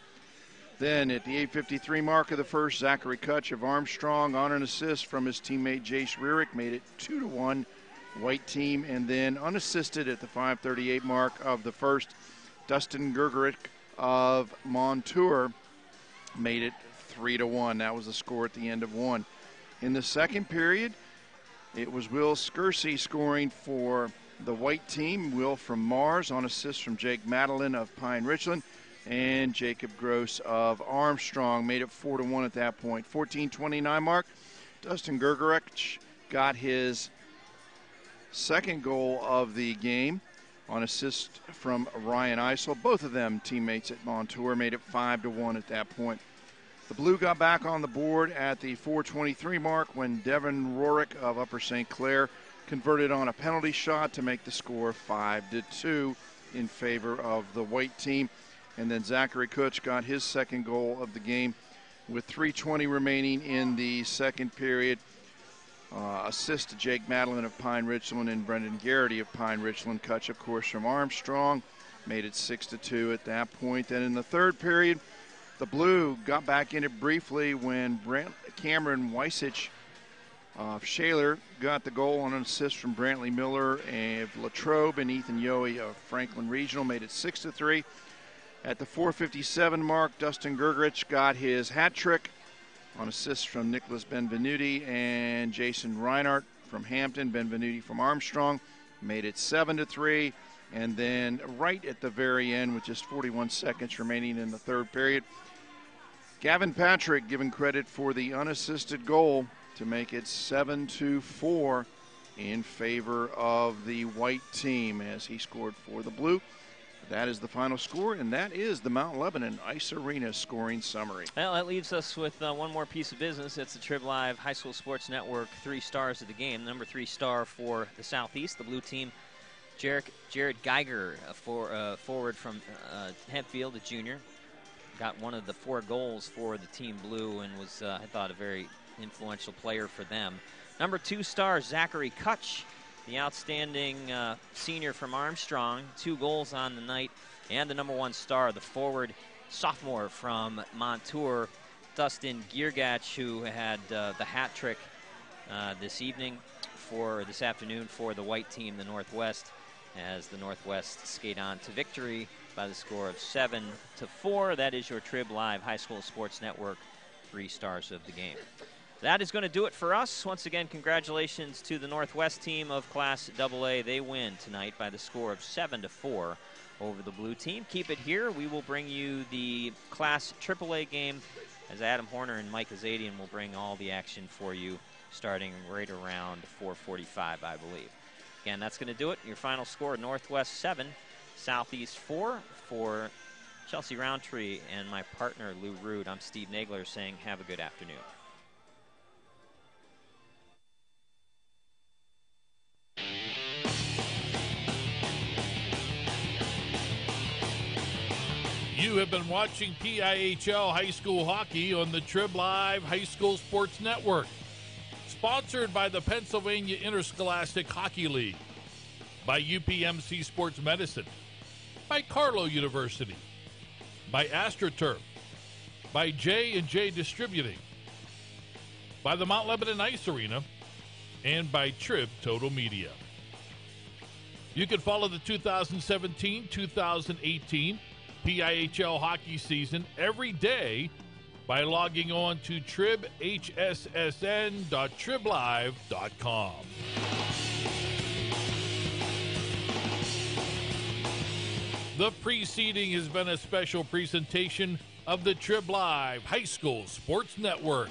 Then at the 8:53 mark of the first, Zachary Kutch of Armstrong on an assist from his teammate Jace Rearick made it 2-1 white team. And then unassisted at the 5:38 mark of the first, Dustin Gergerick of Montour made it 3-1. That was the score at the end of one. In the second period, it was Will Skersey scoring for the white team. Will from Mars on assist from Jake Madeline of Pine Richland, and Jacob Gross of Armstrong made it 4-1 at that point. 14:29 mark, Dustin Gergerick got his second goal of the game on assist from Ryan Eisel. Both of them teammates at Montour, made it 5-1 at that point. The Blue got back on the board at the 4:23 mark when Devin Rorick of Upper St. Clair converted on a penalty shot to make the score 5-2 in favor of the white team. And then Zachary Kutch got his second goal of the game with 3:20 remaining in the second period. Assist to Jake Madeline of Pine Richland and Brendan Garrity of Pine Richland. Kutch, of course, from Armstrong, made it 6-2 at that point. Then in the third period, the Blue got back in it briefly when Cameron Weissich of Shaler got the goal on an assist from Brantley Miller and Latrobe, and Ethan Yohe of Franklin Regional made it 6-3. At the 4:57 mark, Dustin Gergerich got his hat trick on assist from Nicholas Benvenuti and Jason Reinhardt from Hampton. Benvenuti from Armstrong made it 7-3. And then right at the very end, with just 41 seconds remaining in the third period, Gavin Patrick given credit for the unassisted goal to make it 7-4 in favor of the white team as he scored for the Blue. That is the final score, and that is the Mount Lebanon Ice Arena scoring summary. Well, that leaves us with one more piece of business. It's the Trib Live High School Sports Network 3 stars of the game. Number 3 star for the Southeast, the blue team, Jared Geiger, forward from Hempfield, a junior. Got one of the 4 goals for the team blue and was, I thought, a very influential player for them. Number 2 star, Zachary Kutch, the outstanding senior from Armstrong, 2 goals on the night. And the number 1 star, the forward sophomore from Montour, Dustin Giergach, who had the hat trick this afternoon for the white team, the Northwest, as the Northwest skate on to victory by the score of 7-4. That is your Trib Live High School Sports Network 3 stars of the game. That is going to do it for us. Once again, congratulations to the Northwest team of Class AA. They win tonight by the score of 7-4 over the blue team. Keep it here. We will bring you the Class AAA game as Adam Horner and Mike Azadian will bring all the action for you starting right around 4:45, I believe. Again, that's going to do it. Your final score, Northwest 7, Southeast 4 for Chelsea Roundtree and my partner, Lou Rood. I'm Steve Nagler saying have a good afternoon. You have been watching PIHL High School Hockey on the Trib Live High School Sports Network. Sponsored by the Pennsylvania Interscholastic Hockey League, by UPMC Sports Medicine, by Carlow University, by AstroTurf, by J&J Distributing, by the Mount Lebanon Ice Arena, and by Trib Total Media. You can follow the 2017-2018 PIHL hockey season every day by logging on to tribhssn.triblive.com. The preceding has been a special presentation of the Trib Live High School Sports Network.